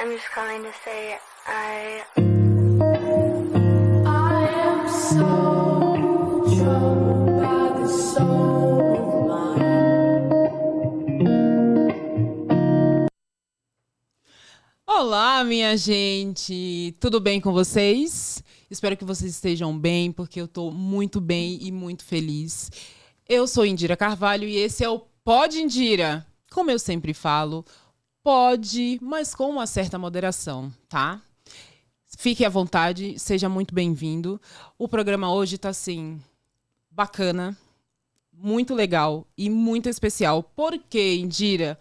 I'm just calling to say I am so troubled by the soul of mine. Olá, minha gente! Tudo bem com vocês? Espero que vocês estejam bem, porque eu estou muito bem e muito feliz. Eu sou Indira Carvalho e esse é o Pode Indira. Como eu sempre falo, pode, mas com uma certa moderação, tá? Fique à vontade, seja muito bem-vindo. O programa hoje tá, assim, bacana, muito legal e muito especial. Por quê, Indira?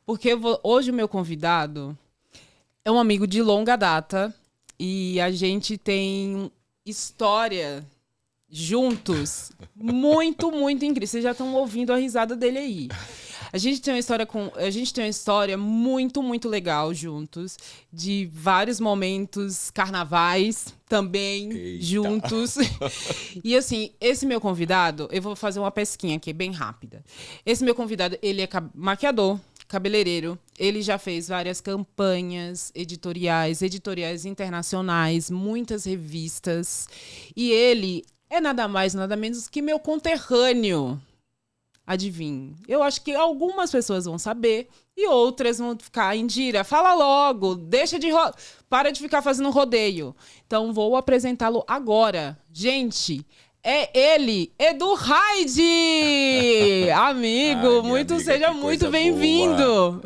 Porque hoje o meu convidado é um amigo de longa data e a gente tem história juntos muito, muito incrível. Vocês já estão ouvindo a risada dele aí. A gente tem uma história muito, muito legal juntos, de vários momentos carnavais também. Eita. Juntos. E assim, esse meu convidado, eu vou fazer uma pesquinha aqui bem rápida. Esse meu convidado, ele é maquiador, cabeleireiro. Ele já fez várias campanhas editoriais internacionais, muitas revistas. E ele é nada mais, nada menos que meu conterrâneo. Adivinhe. Eu acho que algumas pessoas vão saber e outras vão ficar, Indira, fala logo, para de ficar fazendo rodeio. Então, vou apresentá-lo agora. Gente, é ele, Edu Raide! Amigo, amiga, seja muito bem-vindo.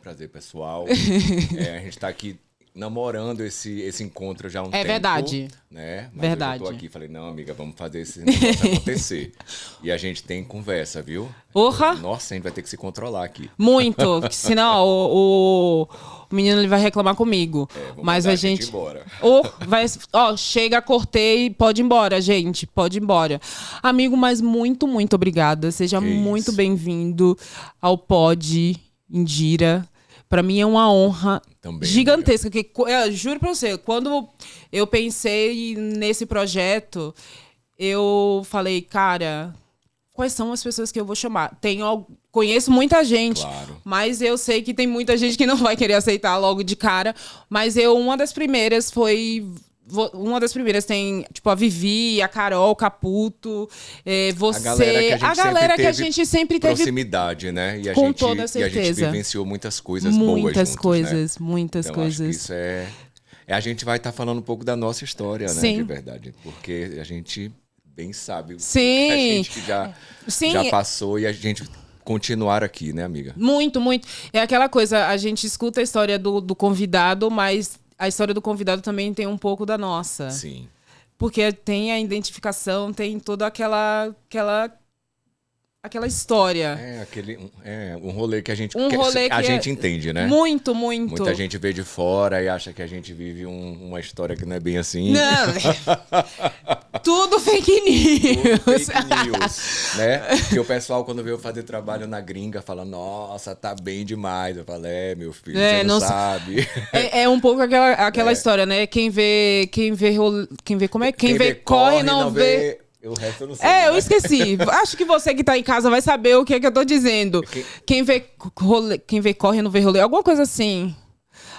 Prazer, pessoal. A gente tá aqui namorando esse encontro já há um tempo. É verdade. Né? Mas verdade. eu tô aqui e falei, não, amiga, vamos fazer esse negócio acontecer. E a gente tem conversa, viu? Porra! Nossa, a gente vai ter que se controlar aqui. Muito, senão o menino ele vai reclamar comigo. Mas a gente ir embora. Chega, cortei, pode ir embora, gente, pode ir embora. Amigo, mas muito, muito obrigada. Seja muito bem-vindo ao Pod Indira. Pra mim é uma honra também, gigantesca. Que, eu juro pra você, quando eu pensei nesse projeto, eu falei, cara, quais são as pessoas que eu vou chamar? Conheço muita gente, claro, mas eu sei que tem muita gente que não vai querer aceitar logo de cara. Mas uma das primeiras tem, tipo, a Vivi, a Carol, Caputo, você... A galera que a gente sempre teve proximidade, né? E toda certeza. E a gente vivenciou muitas coisas boas juntos, muitas então, coisas. Acho que isso a gente vai estar falando um pouco da nossa história, né? De verdade. Porque a gente bem sabe o que a gente já passou e a gente continuar aqui, né, amiga? Muito, muito. É aquela coisa, a gente escuta a história do convidado, mas a história do convidado também tem um pouco da nossa. Sim. Porque tem a identificação, tem toda aquela história. Um rolê que a gente entende, né? Muito, muito. Muita gente vê de fora e acha que a gente vive uma história que não é bem assim. Não. Tudo fake news. Tudo fake news, né? Porque o pessoal, quando veio fazer trabalho na gringa, fala, nossa, tá bem demais. Eu falo, meu filho, você não sabe. É um pouco aquela história, né? Quem vê corre, não vê... O resto eu não sei. Eu esqueci. Acho que você que tá em casa vai saber o que é que eu tô dizendo. Quem vê corre, não vê rolê. Alguma coisa assim.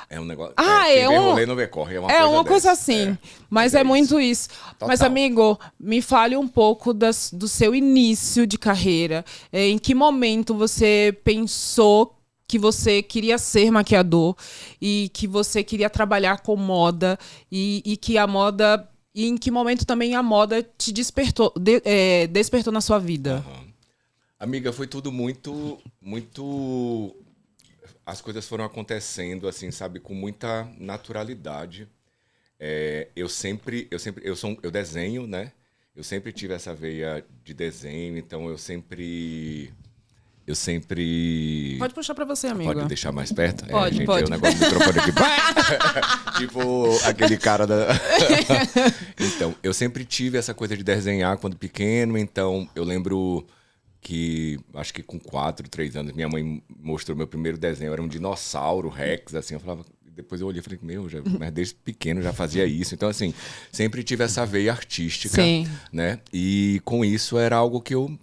É um negócio... quem vê rolê não vê corre. É uma coisa assim. Mas é muito isso. Total. Mas, amigo, me fale um pouco do seu início de carreira. Em que momento você pensou que você queria ser maquiador e que você queria trabalhar com moda e que a moda... E em que momento também a moda te despertou na sua vida? Uhum. Amiga, foi tudo muito, muito... As coisas foram acontecendo, assim, sabe, com muita naturalidade. Eu desenho, né? Eu sempre tive essa veia de desenho, então eu sempre... Pode puxar pra você, amigo. Pode deixar mais perto? Pode. O negócio do microfone aqui. Tipo aquele cara da... Então, eu sempre tive essa coisa de desenhar quando pequeno. Então, eu lembro que, acho que com 4, 3 anos, minha mãe mostrou meu primeiro desenho. Era um dinossauro Rex, assim. Eu falava... Depois eu olhei e falei, mas desde pequeno já fazia isso. Então, assim, sempre tive essa veia artística. Sim. Né? E com isso era algo que eu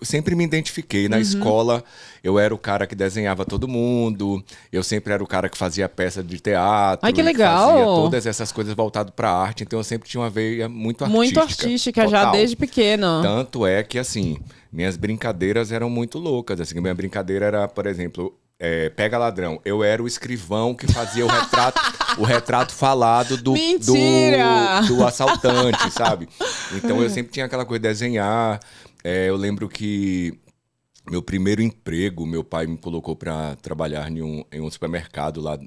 sempre me identifiquei. Na escola, eu era o cara que desenhava todo mundo. Eu sempre era o cara que fazia peça de teatro. Ai, que legal! Fazia todas essas coisas voltadas pra arte. Então, eu sempre tinha uma veia muito artística. Muito artística, já total. desde pequeno. Tanto é que, assim, minhas brincadeiras eram muito loucas. Assim, minha brincadeira era, por exemplo... pega ladrão. Eu era o escrivão que fazia o retrato falado Mentira! do assaltante, sabe? Então eu sempre tinha aquela coisa de desenhar. Eu lembro que meu primeiro emprego, meu pai me colocou para trabalhar em um supermercado lá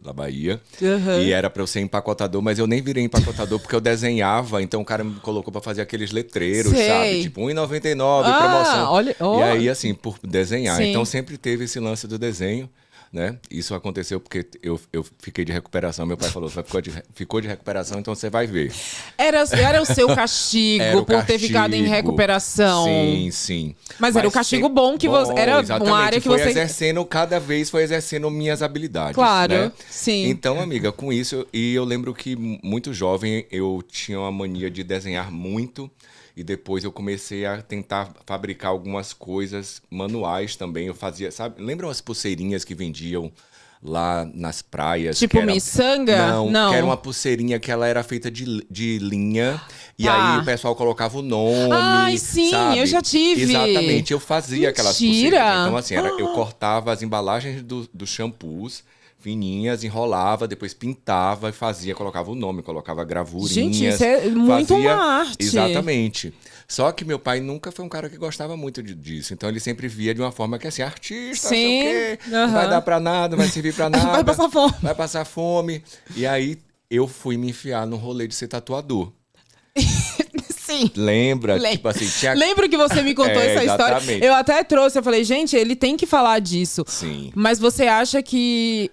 da Bahia. Uhum. E era para eu ser empacotador, mas eu nem virei empacotador porque eu desenhava. Então o cara me colocou para fazer aqueles letreiros, Sei. sabe? Tipo, R$1,99, promoção. Olha, E aí, assim, por desenhar. Sim. Então sempre teve esse lance do desenho, né? Isso aconteceu porque eu fiquei de recuperação. Meu pai falou, ficou de recuperação, então você vai ver. Era o seu castigo Era o por ter ficado em castigo. recuperação. Sim, sim. Mas era o castigo sempre- bom que você... Era exatamente. uma área que Foi você... cada vez foi exercendo minhas habilidades. Claro, né? sim. Então, amiga, com isso... E eu lembro que muito jovem eu tinha uma mania de desenhar muito. E depois eu comecei a tentar fabricar algumas coisas manuais também. Eu fazia, sabe? Lembram as pulseirinhas que vendiam lá nas praias? Tipo que era... miçanga? Não. Que era uma pulseirinha que ela era feita de linha. E Tá. aí o pessoal colocava o nome. Ai, sim, sabe? eu já tive. Exatamente, eu fazia aquelas Mentira. pulseiras. Então, assim, eu cortava as embalagens dos shampoos fininhas, enrolava, depois pintava e fazia, colocava o nome, colocava gravurinhas. Gente, isso é muito fazia... uma arte. Exatamente. Só que meu pai nunca foi um cara que gostava muito disso. Então ele sempre via de uma forma que assim, artista, Sim, sei o quê, não aham. vai dar pra nada, não vai servir pra nada. Vai passar fome. Vai passar fome. E aí eu fui me enfiar no rolê de ser tatuador. Sim. Lembra? Lembro. Tipo assim, tinha... Lembro que você me contou essa história. exatamente. Eu até trouxe, eu falei, gente, ele tem que falar disso. Sim. Mas você acha que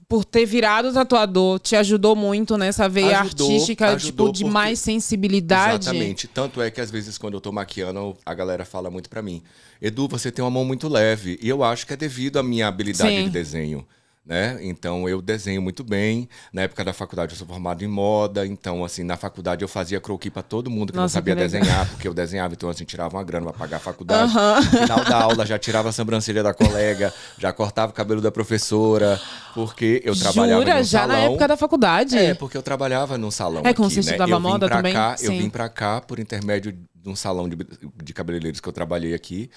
por ter virado tatuador, te ajudou muito nessa veia artística, ajudou de porque- mais sensibilidade? Exatamente. Tanto é que às vezes quando eu tô maquiando, a galera fala muito pra mim, Edu, você tem uma mão muito leve. E eu acho que é devido à minha habilidade Sim. de desenho. Né? Então eu desenho muito bem. Na época da faculdade eu sou formado em moda, então assim, na faculdade eu fazia croquis pra todo mundo que não Nossa, sabia que legal. desenhar, porque eu desenhava, então assim, tirava uma grana pra pagar a faculdade. No final da aula já tirava a sobrancelha da colega, já cortava o cabelo da professora, porque eu trabalhava Jura? num Já salão. na época da faculdade? Porque eu trabalhava num salão É, como aqui, você né? estudava Eu vim moda pra também? cá, eu Sim. vim pra cá por intermédio de um salão de cabeleireiros que eu trabalhei aqui.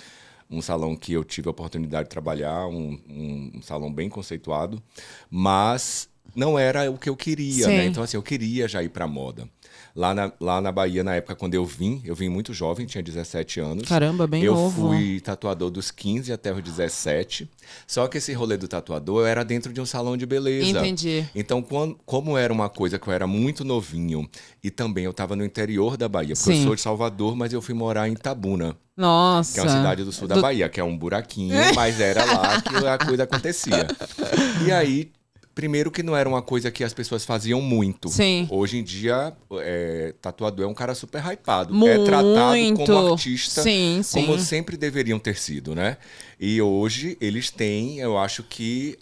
Um salão que eu tive a oportunidade de trabalhar, um salão bem conceituado, mas não era o que eu queria, Sim. né? Então, assim, eu queria já ir pra moda. Lá na Bahia, na época, quando eu vim muito jovem, tinha 17 anos. Caramba, bem eu novo. fui tatuador dos 15 até os 17. Só que esse rolê do tatuador era dentro de um salão de beleza. Entendi. Então, como era uma coisa que eu era muito novinho e também eu estava no interior da Bahia, porque Sim. eu sou de Salvador, mas eu fui morar em Itabuna, Nossa. que é uma cidade do sul da Bahia, que é um buraquinho, mas era lá que a coisa acontecia. E aí, primeiro que não era uma coisa que as pessoas faziam muito. Sim. Hoje em dia, tatuador é um cara super hypado. Muito. É tratado como artista, Sim, como sim. sempre deveriam ter sido, né? E hoje eles têm, eu acho que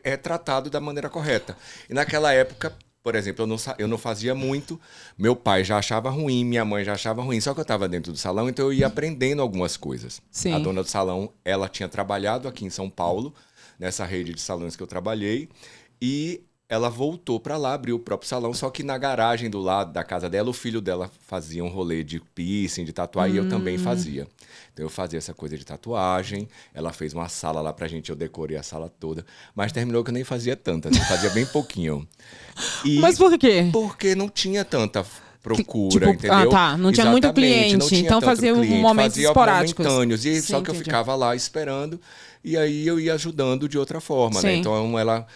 é tratado da maneira correta. E naquela época, por exemplo, eu não fazia muito, meu pai já achava ruim, minha mãe já achava ruim, só que eu estava dentro do salão, então eu ia aprendendo algumas coisas. Sim. A dona do salão, ela tinha trabalhado aqui em São Paulo, nessa rede de salões que eu trabalhei, e ela voltou para lá, abriu o próprio salão, só que na garagem do lado da casa dela, o filho dela fazia um rolê de piercing, de tatuagem, e eu também fazia. Então eu fazia essa coisa de tatuagem, ela fez uma sala lá pra gente, eu decorei a sala toda, mas terminou que eu nem fazia tanta, eu fazia bem pouquinho. E Mas por quê? porque não tinha tanta procura, Tipo, entendeu? tá, não tinha muito cliente, não tinha então tanto fazia cliente, momentos fazia esporádicos. momentâneos, e Sim, só que eu entendi. ficava lá esperando, e aí eu ia ajudando de outra forma, né? Sim. Então ela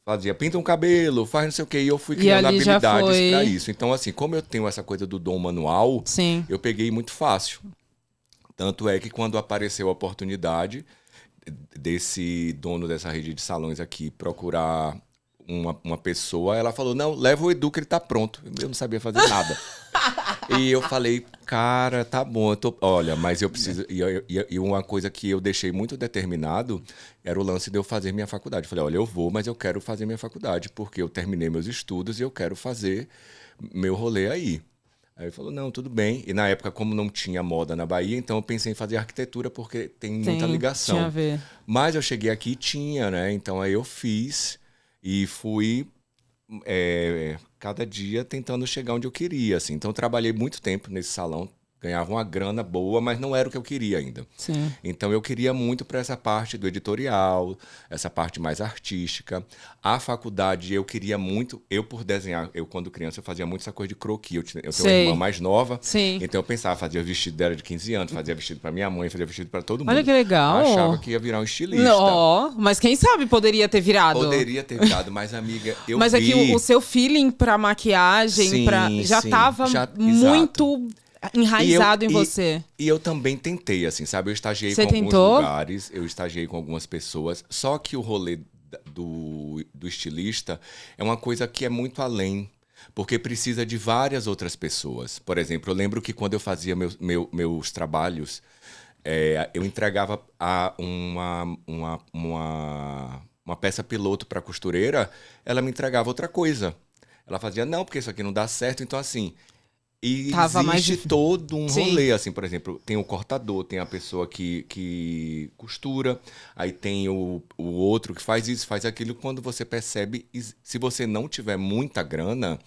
fazia, pinta um cabelo, faz não sei o quê, e eu fui E criando ali já habilidades foi- pra isso. Então, assim, como eu tenho essa coisa do dom manual, Sim. eu peguei muito fácil. Tanto é que quando apareceu a oportunidade desse dono dessa rede de salões aqui procurar uma pessoa, ela falou, não, leva o Edu que ele tá pronto. Eu não sabia fazer nada. E eu falei, cara, tá bom, olha, mas eu preciso... E uma coisa que eu deixei muito determinado era o lance de eu fazer minha faculdade. Eu falei, olha, eu vou, mas eu quero fazer minha faculdade, porque eu terminei meus estudos e eu quero fazer meu rolê aí. Aí ele falou, não, tudo bem. E na época, como não tinha moda na Bahia, então eu pensei em fazer arquitetura porque tem muita ligação. Tinha a ver. Mas eu cheguei aqui e tinha, né? Então aí eu fiz e fui cada dia tentando chegar onde eu queria, assim. Então eu trabalhei muito tempo nesse salão, ganhava uma grana boa, mas não era o que eu queria ainda. Sim. Então eu queria muito para essa parte do editorial, essa parte mais artística. A faculdade eu queria muito, eu por desenhar, eu quando criança eu fazia muito essa coisa de croquis. Eu tenho uma Sei. irmã mais nova, Sim. então eu pensava, fazia vestido dela de 15 anos, fazia vestido para minha mãe, fazia vestido para todo mundo. Olha que legal. Achava que ia virar um estilista. Ó, mas quem sabe poderia ter virado. Poderia ter virado, mas amiga, eu Mas vi... é que o seu feeling pra maquiagem Sim, já sim, tava exato. muito enraizado em E- você. E eu também tentei, assim, sabe? Eu estagiei Você com alguns tentou? lugares, eu estagiei com algumas pessoas, só que o rolê do estilista é uma coisa que é muito além, porque precisa de várias outras pessoas. Por exemplo, eu lembro que quando eu fazia meus trabalhos, eu entregava uma peça piloto para a costureira, ela me entregava outra coisa. Ela fazia, não, porque isso aqui não dá certo, então assim... E Tava mais existe todo um Sim. rolê, assim, por exemplo, tem o cortador, tem a pessoa que costura, aí tem o outro que faz isso, faz aquilo. Quando você percebe, se você não tiver muita grana,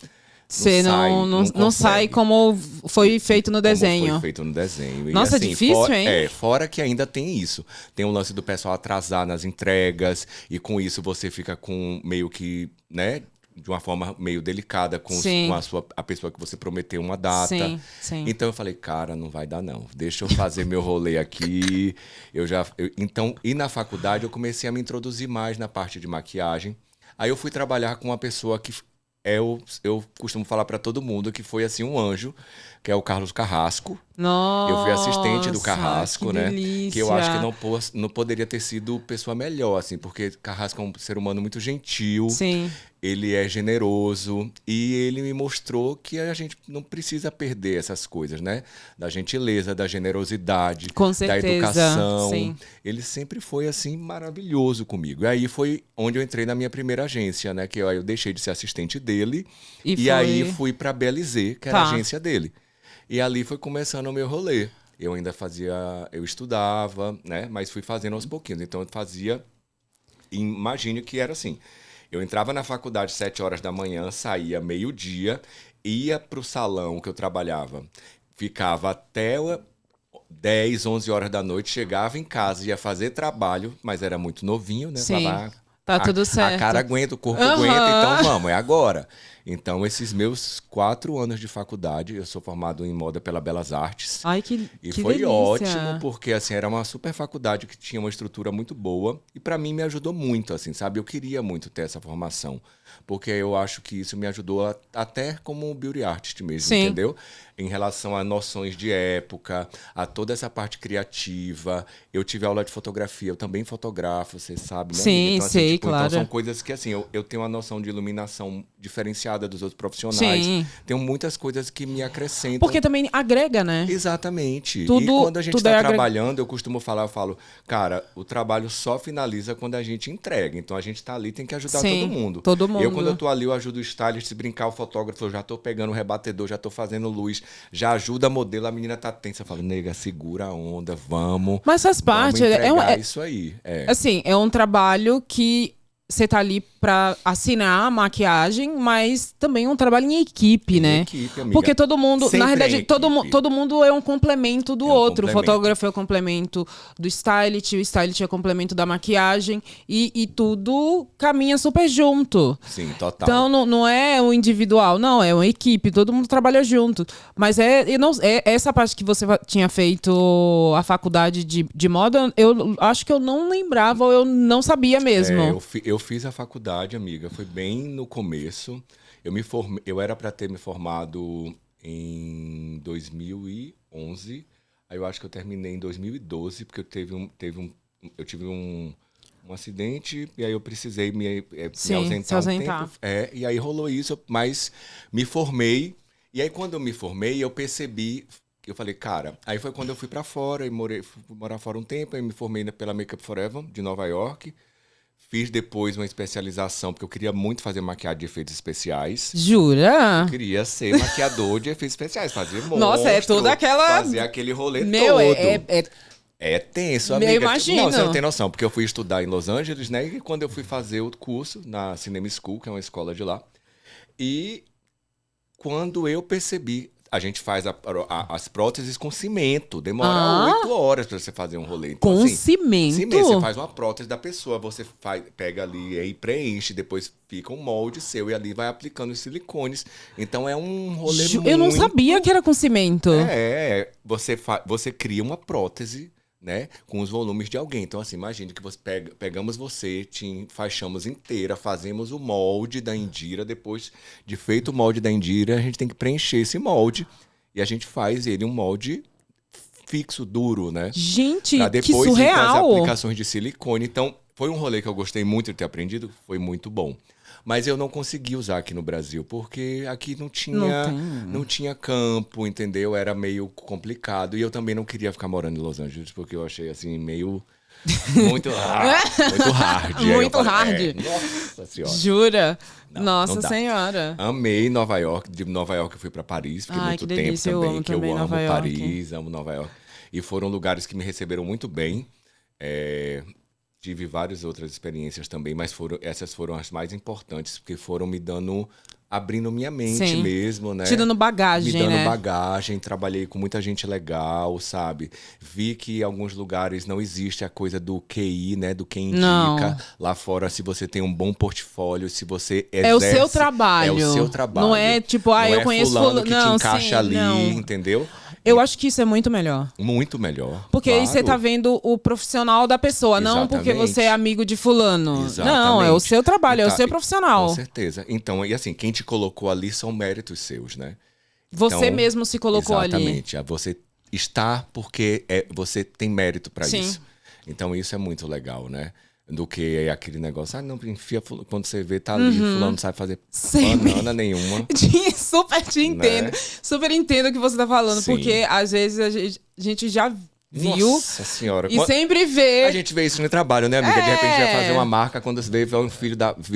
Você não sai consegue. como foi feito no Como desenho. foi feito no desenho. E, Nossa, assim, difícil, hein? Fora que ainda tem isso. Tem o lance do pessoal atrasar nas entregas, e com isso você fica com meio que, né, de uma forma meio delicada com Sim. a pessoa que você prometeu uma data. Sim, sim. Então eu falei, cara, não vai dar não. Deixa eu fazer meu rolê aqui. Então, e na faculdade eu comecei a me introduzir mais na parte de maquiagem. Aí eu fui trabalhar com uma pessoa que eu costumo falar para todo mundo que foi assim um anjo, que é o Carlos Carrasco. Nossa, Eu fui assistente do Carrasco, que né? delícia. Que eu acho que não poderia ter sido pessoa melhor, assim, porque Carrasco é um ser humano muito gentil. Sim. Ele é generoso e ele me mostrou que a gente não precisa perder essas coisas, né? Da gentileza, da generosidade, Com da certeza, educação. sim. Ele sempre foi assim maravilhoso comigo. E aí foi onde eu entrei na minha primeira agência, né? Que eu deixei de ser assistente dele E aí foi- fui para Belizê, que era a Tá. agência dele. E ali foi começando o meu rolê. Eu ainda eu estudava, né? Mas fui fazendo aos pouquinhos. Então eu fazia, imagine que era assim. Eu entrava na faculdade às 7 horas da manhã, saía meio-dia, ia pro salão que eu trabalhava, ficava até 10, 11 horas da noite, chegava em casa, ia fazer trabalho, mas era muito novinho, né? Sim, Falava, tá tudo certo. A cara aguenta, o corpo Aham. aguenta, então vamos, é agora. Então, esses meus 4 anos de faculdade, eu sou formado em moda pela Belas Artes. Ai, que E que foi delícia. ótimo, porque assim, era uma super faculdade que tinha uma estrutura muito boa e para mim me ajudou muito, assim, sabe? Eu queria muito ter essa formação, porque eu acho que isso me ajudou até como beauty artist mesmo, Sim. entendeu? Em relação a noções de época, a toda essa parte criativa. Eu tive aula de fotografia, eu também fotografo, você sabe, né? Sim, amiga? Então, assim, sei, então claro. são coisas que, assim, eu tenho uma noção de iluminação diferenciada dos outros profissionais. Sim. Tenho muitas coisas que me acrescentam. Porque também agrega, né? Exatamente. Tudo- E quando a gente tudo está é trabalhando, eu falo, cara, o trabalho só finaliza quando a gente entrega. Então a gente está ali, tem que ajudar Sim, todo mundo. todo mundo. Eu, quando eu tô ali, eu ajudo o stylist, se brincar o fotógrafo, eu já tô pegando o rebatedor, já tô fazendo luz, já ajuda a modelo, a menina tá tensa. Eu falo, nega, segura a onda, vamos. Mas faz parte. Vamos É, entregar isso aí. assim, é um trabalho que você tá ali pra assinar a maquiagem, mas também é um trabalho em equipe, né? Equipe, amiga. Porque todo mundo, Sempre na é realidade, em todo equipe. mundo é um complemento do É um outro. O complemento. fotógrafo é o complemento do stylist, o stylist é o complemento da maquiagem e tudo caminha super junto. Sim, total. Então não é o individual, não, é uma equipe, todo mundo trabalha junto. Mas essa parte que você tinha feito a faculdade de moda, eu acho que eu não lembrava ou eu não sabia mesmo. Eu fiz a faculdade, amiga, foi bem no começo. Eu era para ter me formado em 2011. Aí eu acho que eu terminei em 2012, porque eu tive um acidente e aí eu precisei me Sim, ausentar se ausentar. um tempo. E aí rolou isso, mas me formei. E aí quando eu me formei, eu percebi, eu falei, cara, aí foi quando eu fui para fora e fui morar fora um tempo, aí me formei pela Makeup Forever de Nova York. Fiz depois uma especialização, porque eu queria muito fazer maquiagem de efeitos especiais. Jura? Eu queria ser maquiador de efeitos especiais, fazer monstro, Nossa, é toda aquela... fazer aquele rolê Meu, todo. é É tenso, Eu amiga. imagino. Não, você não tem noção, porque eu fui estudar em Los Angeles, né? E quando eu fui fazer o curso na Cinema School, que é uma escola de lá, e quando eu percebi, a gente faz as próteses com cimento. Demora 8 horas pra você fazer um rolê. Então, com assim, cimento? cimento, você faz uma prótese da pessoa, você pega ali e preenche, depois fica um molde seu e ali vai aplicando os silicones. Então é um rolê muito... Eu não sabia que era com cimento. Você cria uma prótese, né, com os volumes de alguém. Então, assim, imagine que pegamos você, te enfaixamos inteira, fazemos o molde da Indira, depois de feito o molde da Indira, a gente tem que preencher esse molde e a gente faz ele um molde fixo, duro, né? Gente, pra que depois ir com as surreal. aplicações de silicone. Então, foi um rolê que eu gostei muito de ter aprendido, foi muito bom. Mas eu não consegui usar aqui no Brasil, porque aqui não tinha campo, entendeu? Era meio complicado. E eu também não queria ficar morando em Los Angeles, porque eu achei, assim, meio... muito hard. Muito hard. Nossa Senhora. Jura? Não, Nossa não dá. Senhora. Amei Nova York. De Nova York eu fui pra Paris, fiquei Ai, muito que tempo delícia, eu também. amo Que também eu amo Nova York. Paris, amo Nova York. E foram lugares que me receberam muito bem. Tive várias outras experiências também, mas essas foram as mais importantes, porque foram me dando, abrindo minha mente Sim. mesmo, né? Te dando bagagem, Me dando né? bagagem, trabalhei com muita gente legal, sabe? Vi que em alguns lugares não existe a coisa do QI, né? Do quem indica. Não. Lá fora, se você tem um bom portfólio, se você exerce... É o seu trabalho. É o seu trabalho. Não é tipo, Não eu é conheço fulano que não, te encaixa sim, ali, não. entendeu? Eu acho que isso é muito melhor. Muito melhor. Porque aí você claro. tá vendo o profissional da pessoa, não porque Exatamente. você é amigo de fulano. Exatamente. Não, é o seu trabalho, é o Tá, seu profissional. Com certeza. Então, e assim, quem te colocou ali são méritos seus, né? Você Então, mesmo se colocou ali. Exatamente. Você está porque você tem mérito para Sim. isso. Então, isso é muito legal, né? Do que aquele negócio, não, enfia, quando você vê, tá ali, fulano não sabe fazer Sempre. banana nenhuma. Super te entendo. Né? Super entendo o que você tá falando, Sim. porque às vezes a gente já viu Nossa senhora. e sempre vê. A gente vê isso no trabalho, né, amiga? De repente vai fazer uma marca, quando você vê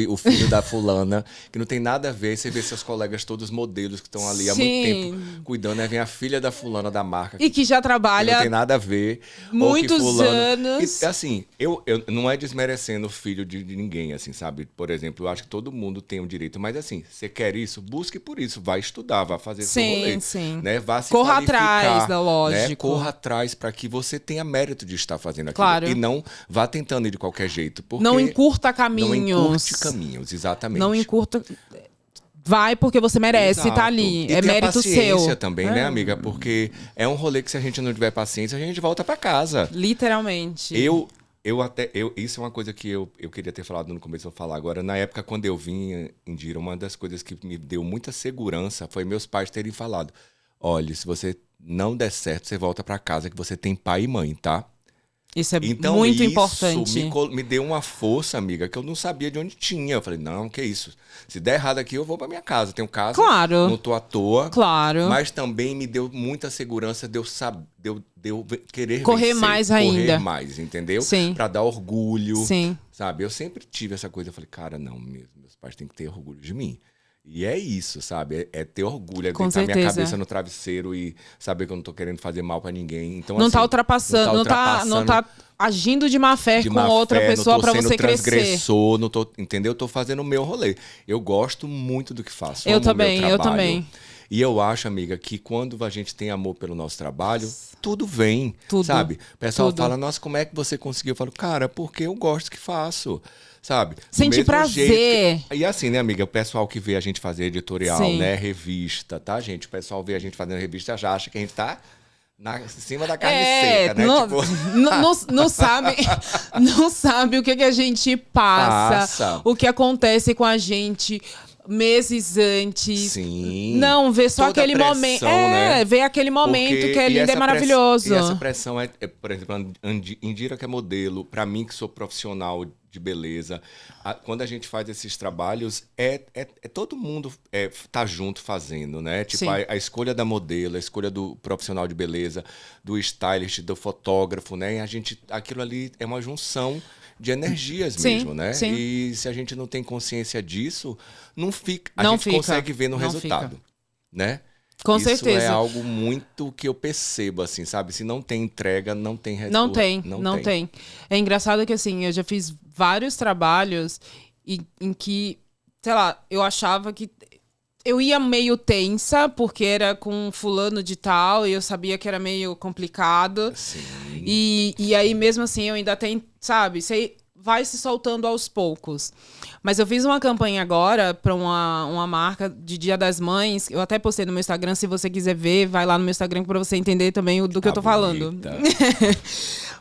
o filho da fulana, que não tem nada a ver, você vê seus colegas todos modelos que estão ali há muito Sim. tempo cuidando, aí vem a filha da fulana da marca, E que já que não trabalha tem nada a ver. muitos ou que fulano... anos. E, assim, eu não é desmerecendo o filho de ninguém, assim, sabe? Por exemplo, eu acho que todo mundo tem o direito, mas assim, você quer isso, busque por isso, vai estudar, vai fazer seu Sim, rolê. sim. Né? Vá se Corra qualificar, atrás, né? lógico. Corra atrás para que você tenha mérito de estar fazendo aquilo. Claro. E não vá tentando ir de qualquer jeito. Porque Não encurta caminhos. Não encurte caminhos, exatamente. Não encurta. Vai porque você merece Exato. tá ali. E É ter a mérito paciência seu. também, né, amiga? Porque é um rolê que se a gente não tiver paciência, a gente volta para casa. Literalmente. Isso é uma coisa que eu queria ter falado no começo, vou falar agora. Na época, quando eu vim em Indira, uma das coisas que me deu muita segurança foi meus pais terem falado: olha, se você não der certo, você volta para casa, que você tem pai e mãe, tá? Isso é Então, muito isso importante. me deu uma força, amiga, que eu não sabia de onde tinha. Eu falei, não, que isso? Se der errado aqui, eu vou pra minha casa. Tenho casa, Claro. não tô à toa. Claro. Mas também me deu muita segurança de eu querer Correr vencer, mais ainda. Correr mais, entendeu? Sim. Pra dar orgulho. Sim. Sabe? Eu sempre tive essa coisa. Eu falei, cara, não, meus pais têm que ter orgulho de mim. E é isso, sabe? É ter orgulho, é Com deitar minha certeza. cabeça no travesseiro e saber que eu não tô querendo fazer mal pra ninguém. Então, Não assim, tá ultrapassando, não tá agindo de má fé de com má outra fé, pessoa não tô pra sendo você crescer. transgressor, não tô, entendeu? Eu tô fazendo o meu rolê. Eu gosto muito do que faço. Eu amo o meu também, eu trabalho. também. E eu acho, amiga, que quando a gente tem amor pelo nosso trabalho, tudo vem, Tudo. sabe? O pessoal Tudo. fala, nossa, como é que você conseguiu? Eu falo, cara, porque eu gosto do que faço, sabe? Do Sente mesmo prazer. jeito E assim, né, amiga, o pessoal que vê a gente fazer editorial, Sim. né, revista, tá, gente? O pessoal vê a gente fazendo revista, já acha que a gente tá em cima da carne seca, né? não, Tipo... não sabe, não sabe o que a gente passa, o que acontece com a gente meses antes. Sim. Não, ver só Toda aquele a pressão, momento. né? Ver aquele momento Porque- que é e lindo e essa maravilhoso. E essa pressão por exemplo, Indira, que é modelo, pra mim, que sou profissional de beleza, quando a gente faz esses trabalhos, é todo mundo tá junto fazendo, né? Tipo, Sim. a escolha da modelo, a escolha do profissional de beleza, do stylist, do fotógrafo, né? E aquilo ali é uma junção de energias Sim, mesmo, né? sim. E se a gente não tem consciência disso, não fica. A Não gente fica, consegue ver no não resultado, né? Com Isso certeza. é algo muito que eu percebo, assim, sabe? Se não tem entrega, não tem Não retorno. tem, não tem. É engraçado que, assim, eu já fiz vários trabalhos em que, sei lá, eu achava que eu ia meio tensa, porque era com fulano de tal, e eu sabia que era meio complicado. Sim. E aí, mesmo assim, eu ainda tenho, sabe, você vai se soltando aos poucos. Mas eu fiz uma campanha agora para uma marca de Dia das Mães. Eu até postei no meu Instagram, se você quiser ver, vai lá no meu Instagram para você entender também do que eu tô falando. Bonita.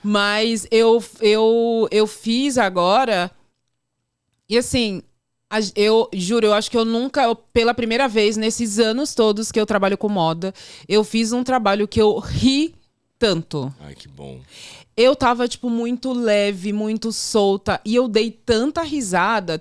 Mas eu fiz agora, e assim, eu juro, eu acho que pela primeira vez nesses anos todos que eu trabalho com moda, eu fiz um trabalho que eu ri tanto. Ai, que bom. Eu tava, tipo, muito leve, muito solta. E eu dei tanta risada.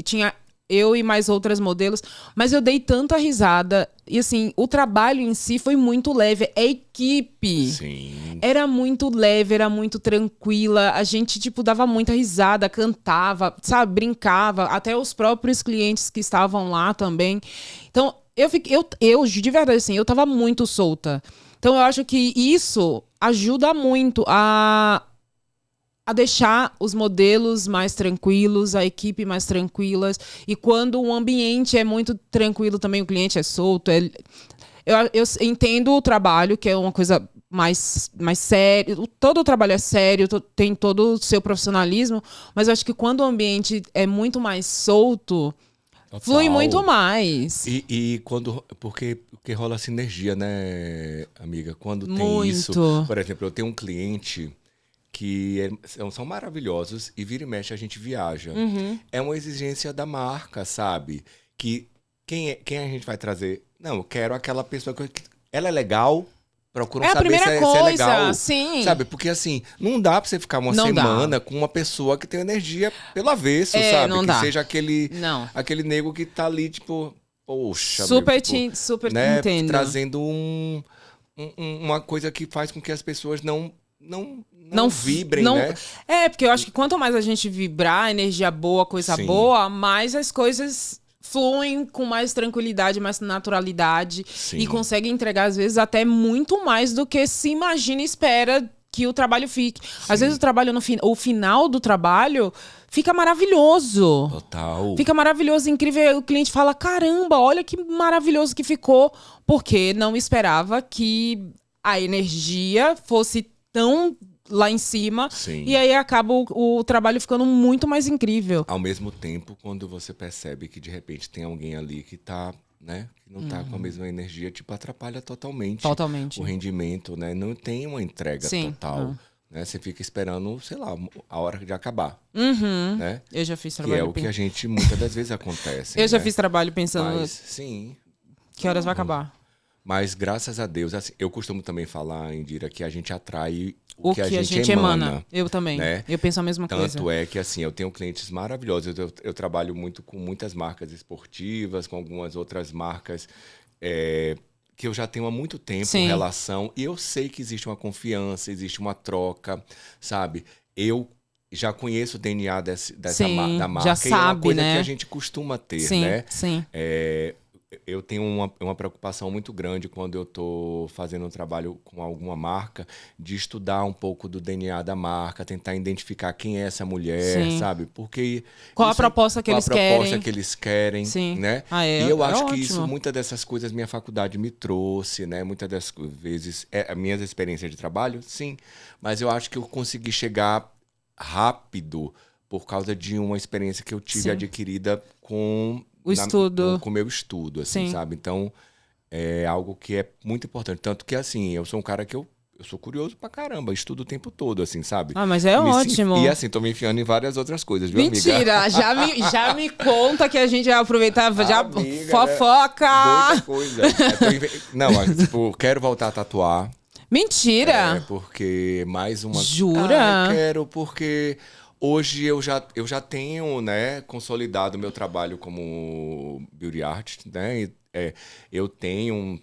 Tinha eu e mais outras modelos. Mas eu dei tanta risada. E, assim, o trabalho em si foi muito leve. A equipe Sim. era muito leve, era muito tranquila. A gente, tipo, dava muita risada, cantava, sabe? Brincava. Até os próprios clientes que estavam lá também. Então, eu de verdade, assim, eu tava muito solta. Então, eu acho que isso ajuda muito a deixar os modelos mais tranquilos, a equipe mais tranquilas. E quando o ambiente é muito tranquilo também, o cliente é solto. Eu entendo o trabalho, que é uma coisa mais séria. Todo o trabalho é sério, tem todo o seu profissionalismo. Mas eu acho que quando o ambiente é muito mais solto, flui Total. muito mais. E quando. Porque rola sinergia, né, amiga? Quando tem Muito. isso. Por exemplo, eu tenho um cliente que são maravilhosos e vira e mexe a gente viaja. Uhum. É uma exigência da marca, sabe? Que quem a gente vai trazer? Não, eu quero aquela pessoa que. Ela é legal. Procuram É a saber primeira se é coisa, legal. sim. Sabe? Porque assim, não dá pra você ficar uma Não dá. semana com uma pessoa que tem energia pelo avesso, É, sabe? não Que dá. seja aquele Não. nego que tá ali, tipo, poxa, Super, meu, tipo, super né? entendo. Trazendo uma coisa que faz com que as pessoas não vibrem, não- né? É, porque eu acho que quanto mais a gente vibrar, energia boa, coisa Sim. boa, mais as coisas fluem com mais tranquilidade, mais naturalidade. Sim. E conseguem entregar, às vezes, até muito mais do que se imagina e espera que o trabalho fique. Às vezes o trabalho o final do trabalho fica maravilhoso. Total. Fica maravilhoso, incrível. O cliente fala, caramba, olha que maravilhoso que ficou. Porque não esperava que a energia fosse tão lá em cima. Sim. E aí acaba o trabalho ficando muito mais incrível. Ao mesmo tempo, quando você percebe que de repente tem alguém ali que tá, né? Que não tá com a mesma energia, tipo, atrapalha totalmente. Totalmente. O rendimento, né? Não tem uma entrega Sim, total. não. Né? Você fica esperando, sei lá, a hora de acabar. Uhum. Né? Eu já fiz Que trabalho. é o que a gente muitas das vezes acontece. Eu já né? fiz trabalho pensando Mas, sim. que horas vai acabar. Mas graças a Deus, assim, eu costumo também falar, Indira, que a gente atrai O que a gente emana. Eu também. né? Eu penso a mesma coisa. Tanto é que, assim, eu tenho clientes maravilhosos. Eu trabalho muito com muitas marcas esportivas, com algumas outras marcas que eu já tenho há muito tempo Sim. relação. E eu sei que existe uma confiança, existe uma troca, sabe? Eu já conheço o DNA Sim, da marca. já e é uma sabe, coisa né? que a gente costuma ter, Sim, né? sim. Eu tenho uma preocupação muito grande quando eu estou fazendo um trabalho com alguma marca, de estudar um pouco do DNA da marca, tentar identificar quem é essa mulher, Sim. sabe? Porque Qual a proposta que eles qual a proposta querem. que eles querem, Sim. né? Ah, é, e eu é acho que ótimo. isso, muitas dessas coisas, minha faculdade me trouxe, né? Muitas das vezes, as minhas experiências de trabalho, sim. Mas eu acho que eu consegui chegar rápido por causa de uma experiência que eu tive Sim. adquirida com O estudo. com o meu estudo, assim, Sim. sabe? Então, é algo que é muito importante. Tanto que, assim, eu sou um cara que eu sou curioso pra caramba, estudo o tempo todo, assim, sabe? Ah, mas é ótimo. E, assim, tô me enfiando em várias outras coisas, viu, amiga? Mentira, já me conta que a gente vai aproveitar, já Amiga, fofoca. Muita coisa. Não, mas, tipo, quero voltar a tatuar. Mentira. Porque mais uma... Jura? Quero, porque... Hoje eu já tenho, né, consolidado o meu trabalho como beauty art, né? eu tenho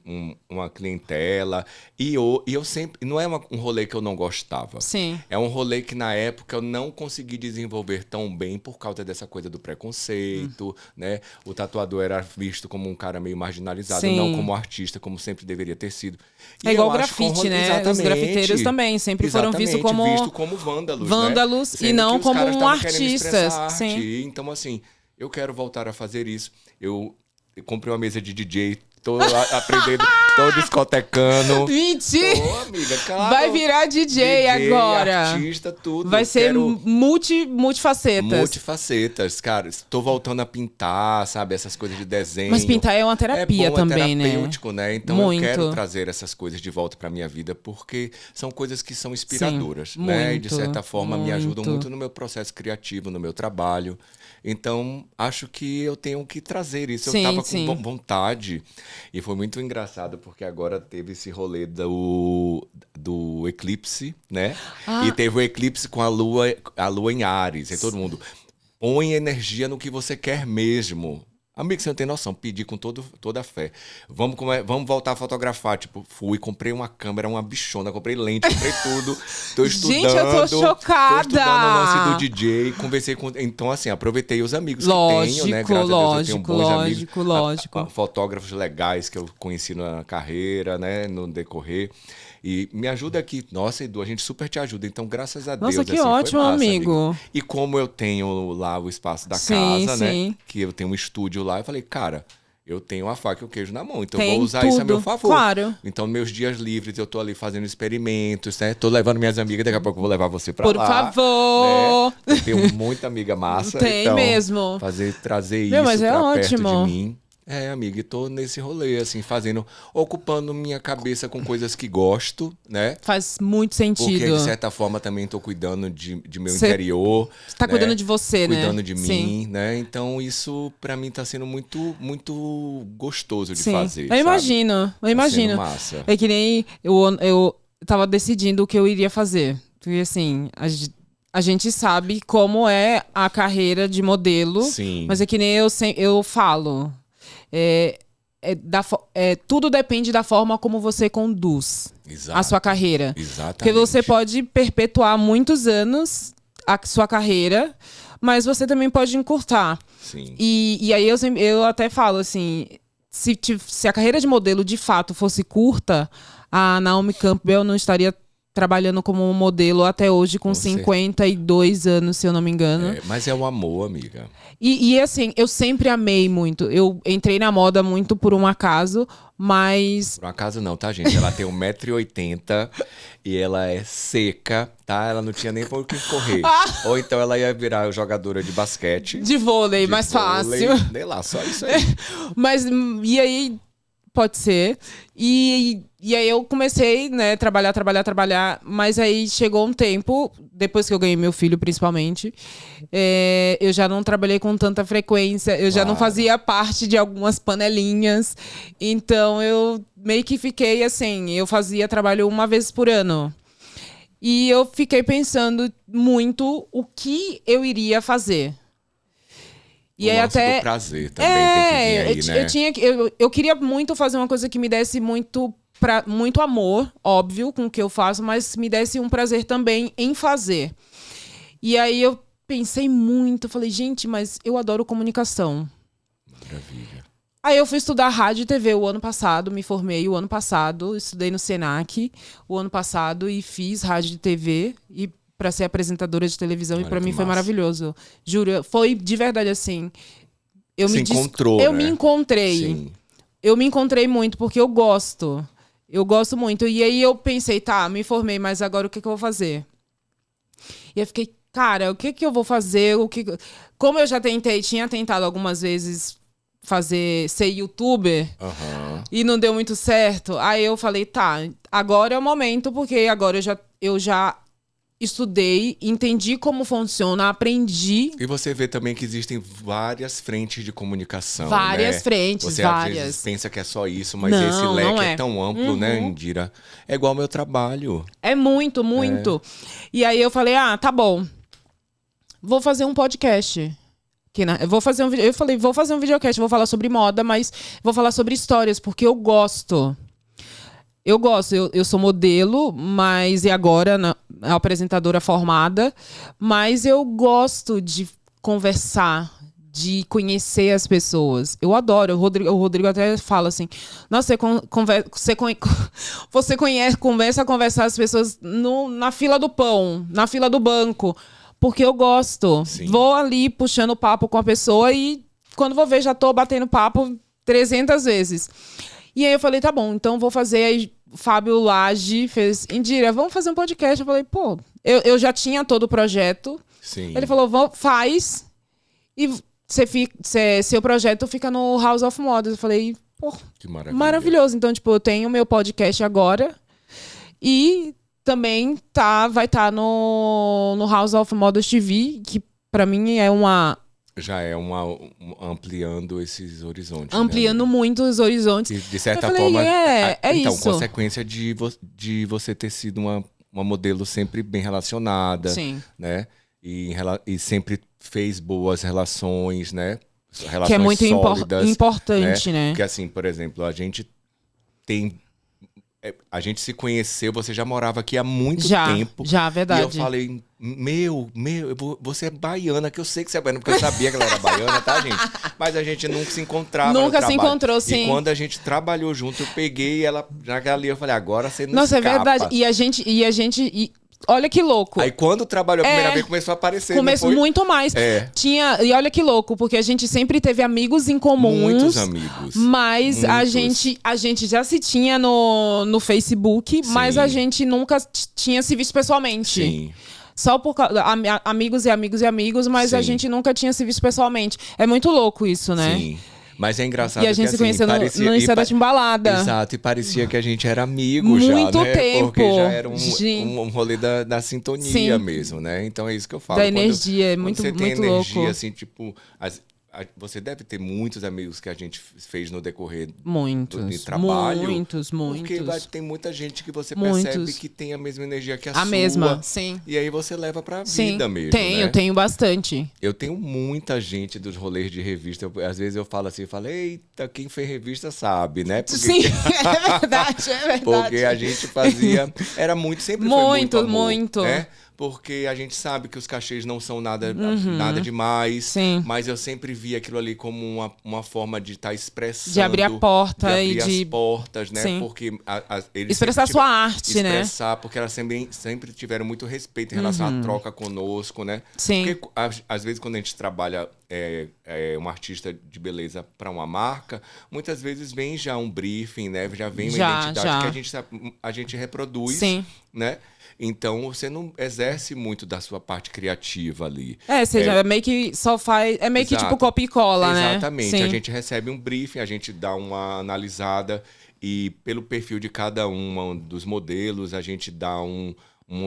uma clientela e eu sempre... Não é um rolê que eu não gostava. Sim. É um rolê que na época eu não consegui desenvolver tão bem por causa dessa coisa do preconceito, né? O tatuador era visto como um cara meio marginalizado, Sim. não como artista, como sempre deveria ter sido. E É igual eu acho que grafite, né? Os exatamente. grafiteiros também sempre foram vistos como vândalos, vândalos, né? e Sendo não que os como caras estavam querendo artistas. expressar arte. Sim. Então, assim, eu quero voltar a fazer isso. Eu comprei uma mesa de DJ, tô aprendendo, tô discotecando. Mentira! Tô, amiga, claro. Vai virar DJ agora. Artista, tudo. Vai ser Quero multifacetas. multifacetas, cara. Estou voltando a pintar, sabe? Essas coisas de desenho. Mas pintar é uma terapia é bom, também, é terapêutico, né? Então Muito. eu quero trazer essas coisas de volta pra minha vida, porque são coisas que são inspiradoras, Sim, né? E de muito, certa forma me ajudam muito. muito no meu processo criativo, no meu trabalho. Então, acho que eu tenho que trazer isso. Sim, Eu tava sim. com vontade. E foi muito engraçado, porque agora teve esse rolê do eclipse, né? E teve o eclipse com a lua em Áries. E todo mundo põe energia no que você quer mesmo. Amigo, você não tem noção. Pedi com toda a fé. Vamos voltar a fotografar. Tipo, fui, comprei uma câmera, uma bichona, comprei lente, comprei tudo. Tô estudando. Gente, eu tô chocada. Tô estudando o lance do DJ, conversei com... Então, assim, aproveitei os amigos que tenho, né? Graças a Deus, eu tenho bons amigos. Lógico. Fotógrafos legais que eu conheci na carreira, né? No decorrer. E me ajuda aqui. Nossa, Edu, a gente super te ajuda. Então, graças a Deus. Nossa, que assim, foi ótimo, massa, amigo. E como eu tenho lá o espaço da Sim, casa, né? sim. Que eu tenho um estúdio lá, eu falei, cara, eu tenho a faca e o queijo na mão. Então, eu Tem vou usar isso a meu tudo, favor. claro. Então, meus dias livres, eu tô ali fazendo experimentos, né? Tô levando minhas amigas, daqui a pouco eu vou levar você pra Por lá. favor. Né? Eu tenho muita amiga massa. Tem então, mesmo. Trazer Meu, isso mas é pra ótimo. perto de mim. Amiga, e tô nesse rolê, assim, ocupando minha cabeça com coisas que gosto, né? Faz muito sentido. Porque, de certa forma, também tô cuidando de meu Cê interior. tá né? cuidando de você, né? Cuidando de Sim. mim, né? Então, isso, pra mim, tá sendo muito, muito gostoso de Sim. fazer, Eu sabe? imagino, eu Tá imagino. sendo massa. É que nem eu tava decidindo o que eu iria fazer. Porque, assim, a gente sabe como é a carreira de modelo. Sim. Mas é que nem eu falo. Tudo depende da forma como você conduz Exato. a sua carreira. Exatamente. Porque você pode perpetuar muitos anos a sua carreira, mas você também pode encurtar. Sim. E aí eu até falo assim, se a carreira de modelo de fato fosse curta, a Naomi Campbell não estaria trabalhando como modelo até hoje com 52 anos, se eu não me engano. Mas é o amor, amiga. E assim, eu sempre amei muito. Eu entrei na moda muito por um acaso, mas... Por um acaso não, tá, gente? Ela tem 1,80 m e ela é seca, tá? Ela não tinha nem por que correr. Ou então ela ia virar jogadora de basquete. De vôlei, mais vôlei, fácil. Nem lá, só isso aí. Mas, e aí, pode ser. E aí eu comecei, né, trabalhar. Mas aí chegou um tempo, depois que eu ganhei meu filho, principalmente, eu já não trabalhei com tanta frequência. Eu já não fazia parte de algumas panelinhas. Então eu meio que fiquei assim, eu fazia trabalho uma vez por ano. E eu fiquei pensando muito o que eu iria fazer. E o aí lance até do prazer também tem que vir aí, né? Eu queria muito fazer uma coisa que me desse muito amor, óbvio, com o que eu faço, mas me desse um prazer também em fazer. E aí eu pensei muito, falei, gente, mas eu adoro comunicação. Maravilha. Aí eu fui estudar rádio e TV o ano passado, me formei o ano passado, estudei no Senac o ano passado e fiz rádio e TV e para ser apresentadora de televisão. Olha E para que mim foi massa. maravilhoso. Juro, foi de verdade assim. Encontrou, eu né? me encontrei. Sim. Eu me encontrei muito porque eu gosto. Eu gosto muito. E aí eu pensei, tá, me formei, mas agora o que eu vou fazer? E eu fiquei, cara, o que eu vou fazer? Como eu já tinha tentado algumas vezes ser youtuber e não deu muito certo, aí eu falei, tá, agora é o momento, porque agora eu já estudei, entendi como funciona, aprendi. E você vê também que existem várias frentes de comunicação, Várias né? frentes, você várias. Às vezes pensa que é só isso, mas Não, esse leque não é é. tão amplo, né, Indira? É igual ao meu trabalho. É muito, muito. E aí eu falei, tá bom. Vou fazer um podcast. Eu vou fazer um vídeo. Eu falei, vou fazer um videocast, vou falar sobre moda, mas vou falar sobre histórias, porque eu gosto. Eu sou modelo, mas e agora apresentadora formada, mas eu gosto de conversar, de conhecer as pessoas. Eu adoro. O Rodrigo até fala assim: nossa, você começa a conversar as pessoas na fila do pão, na fila do banco. Porque eu gosto. Sim. Vou ali puxando papo com a pessoa e quando vou ver, já tô batendo papo 300 vezes. E aí eu falei, tá bom, então vou fazer. Aí o Fábio Lage fez, Indira, vamos fazer um podcast. Eu falei, pô, eu já tinha todo o projeto. Sim. Ele falou, faz e seu projeto fica no House of Models. Eu falei, pô, Que maravilha. maravilhoso. Então, tipo, eu tenho meu podcast agora e também vai estar no House of Models TV, que pra mim é uma... Já é ampliando esses horizontes. Ampliando muito os horizontes. E, de certa eu falei, forma... então, isso. Consequência de você ter sido uma modelo sempre bem relacionada. Sim. Né? E sempre fez boas relações, né? Relações que é muito sólidas, importante, né? Porque assim, por exemplo, a gente se conheceu, você já morava aqui há muito tempo. Já, verdade. E eu falei, você é baiana, que eu sei que você é baiana, porque eu sabia que ela era baiana, tá, gente? Mas a gente nunca se encontrava. Nunca se encontrou, sim. E quando a gente trabalhou junto, eu peguei ela naquela ali, eu falei, agora você não Nossa, escapa. é verdade. E a gente olha que louco. Aí quando trabalhou a primeira vez, começou a aparecer. Começou muito mais. E olha que louco, porque a gente sempre teve amigos em comuns. Muitos amigos. Mas a gente já se tinha no Facebook, Sim. mas a gente nunca tinha se visto pessoalmente. Sim. Só por amigos e amigos e amigos, mas Sim. a gente nunca tinha se visto pessoalmente. É muito louco isso, né? Sim. Mas é engraçado E a gente que, se conheceu no Liceu da Timbalada. Exato, e parecia que a gente era amigo Muito já, né? tempo. Porque já era um rolê da sintonia mesmo, né? Então é isso que eu falo. Da energia, é muito, quando você muito tem louco. energia, assim, tipo... Você deve ter muitos amigos que a gente fez no decorrer de trabalho. Muitos. Porque tem muita gente que você Muitos. percebe que tem a mesma energia que a sua. A mesma, sim. E aí você leva pra Sim, vida mesmo, tenho, né? tenho bastante. Eu tenho muita gente dos rolês de revista. Às vezes eu falo assim, eita, quem fez revista sabe, né? Porque, Sim, é verdade. porque a gente fazia... Era sempre foi muito amor, muito. né? Porque a gente sabe que os cachês não são nada demais. Sim. Mas eu sempre vi aquilo ali como uma forma de estar expressando. De abrir a porta de abrir as portas, né? Sim. Porque eles expressar sua arte, né? Expressar, porque elas sempre tiveram muito respeito em relação à troca conosco, né? Sim. Porque às vezes quando a gente trabalha um artista de beleza para uma marca, muitas vezes vem já um briefing, né? Já vem uma identidade que a gente reproduz, Sim. né? Então, você não exerce muito da sua parte criativa ali. Seja, meio que só faz... É meio que tipo copia e cola, né? Exatamente. Sim. A gente recebe um briefing, a gente dá uma analisada e pelo perfil de cada um dos modelos, a gente dá um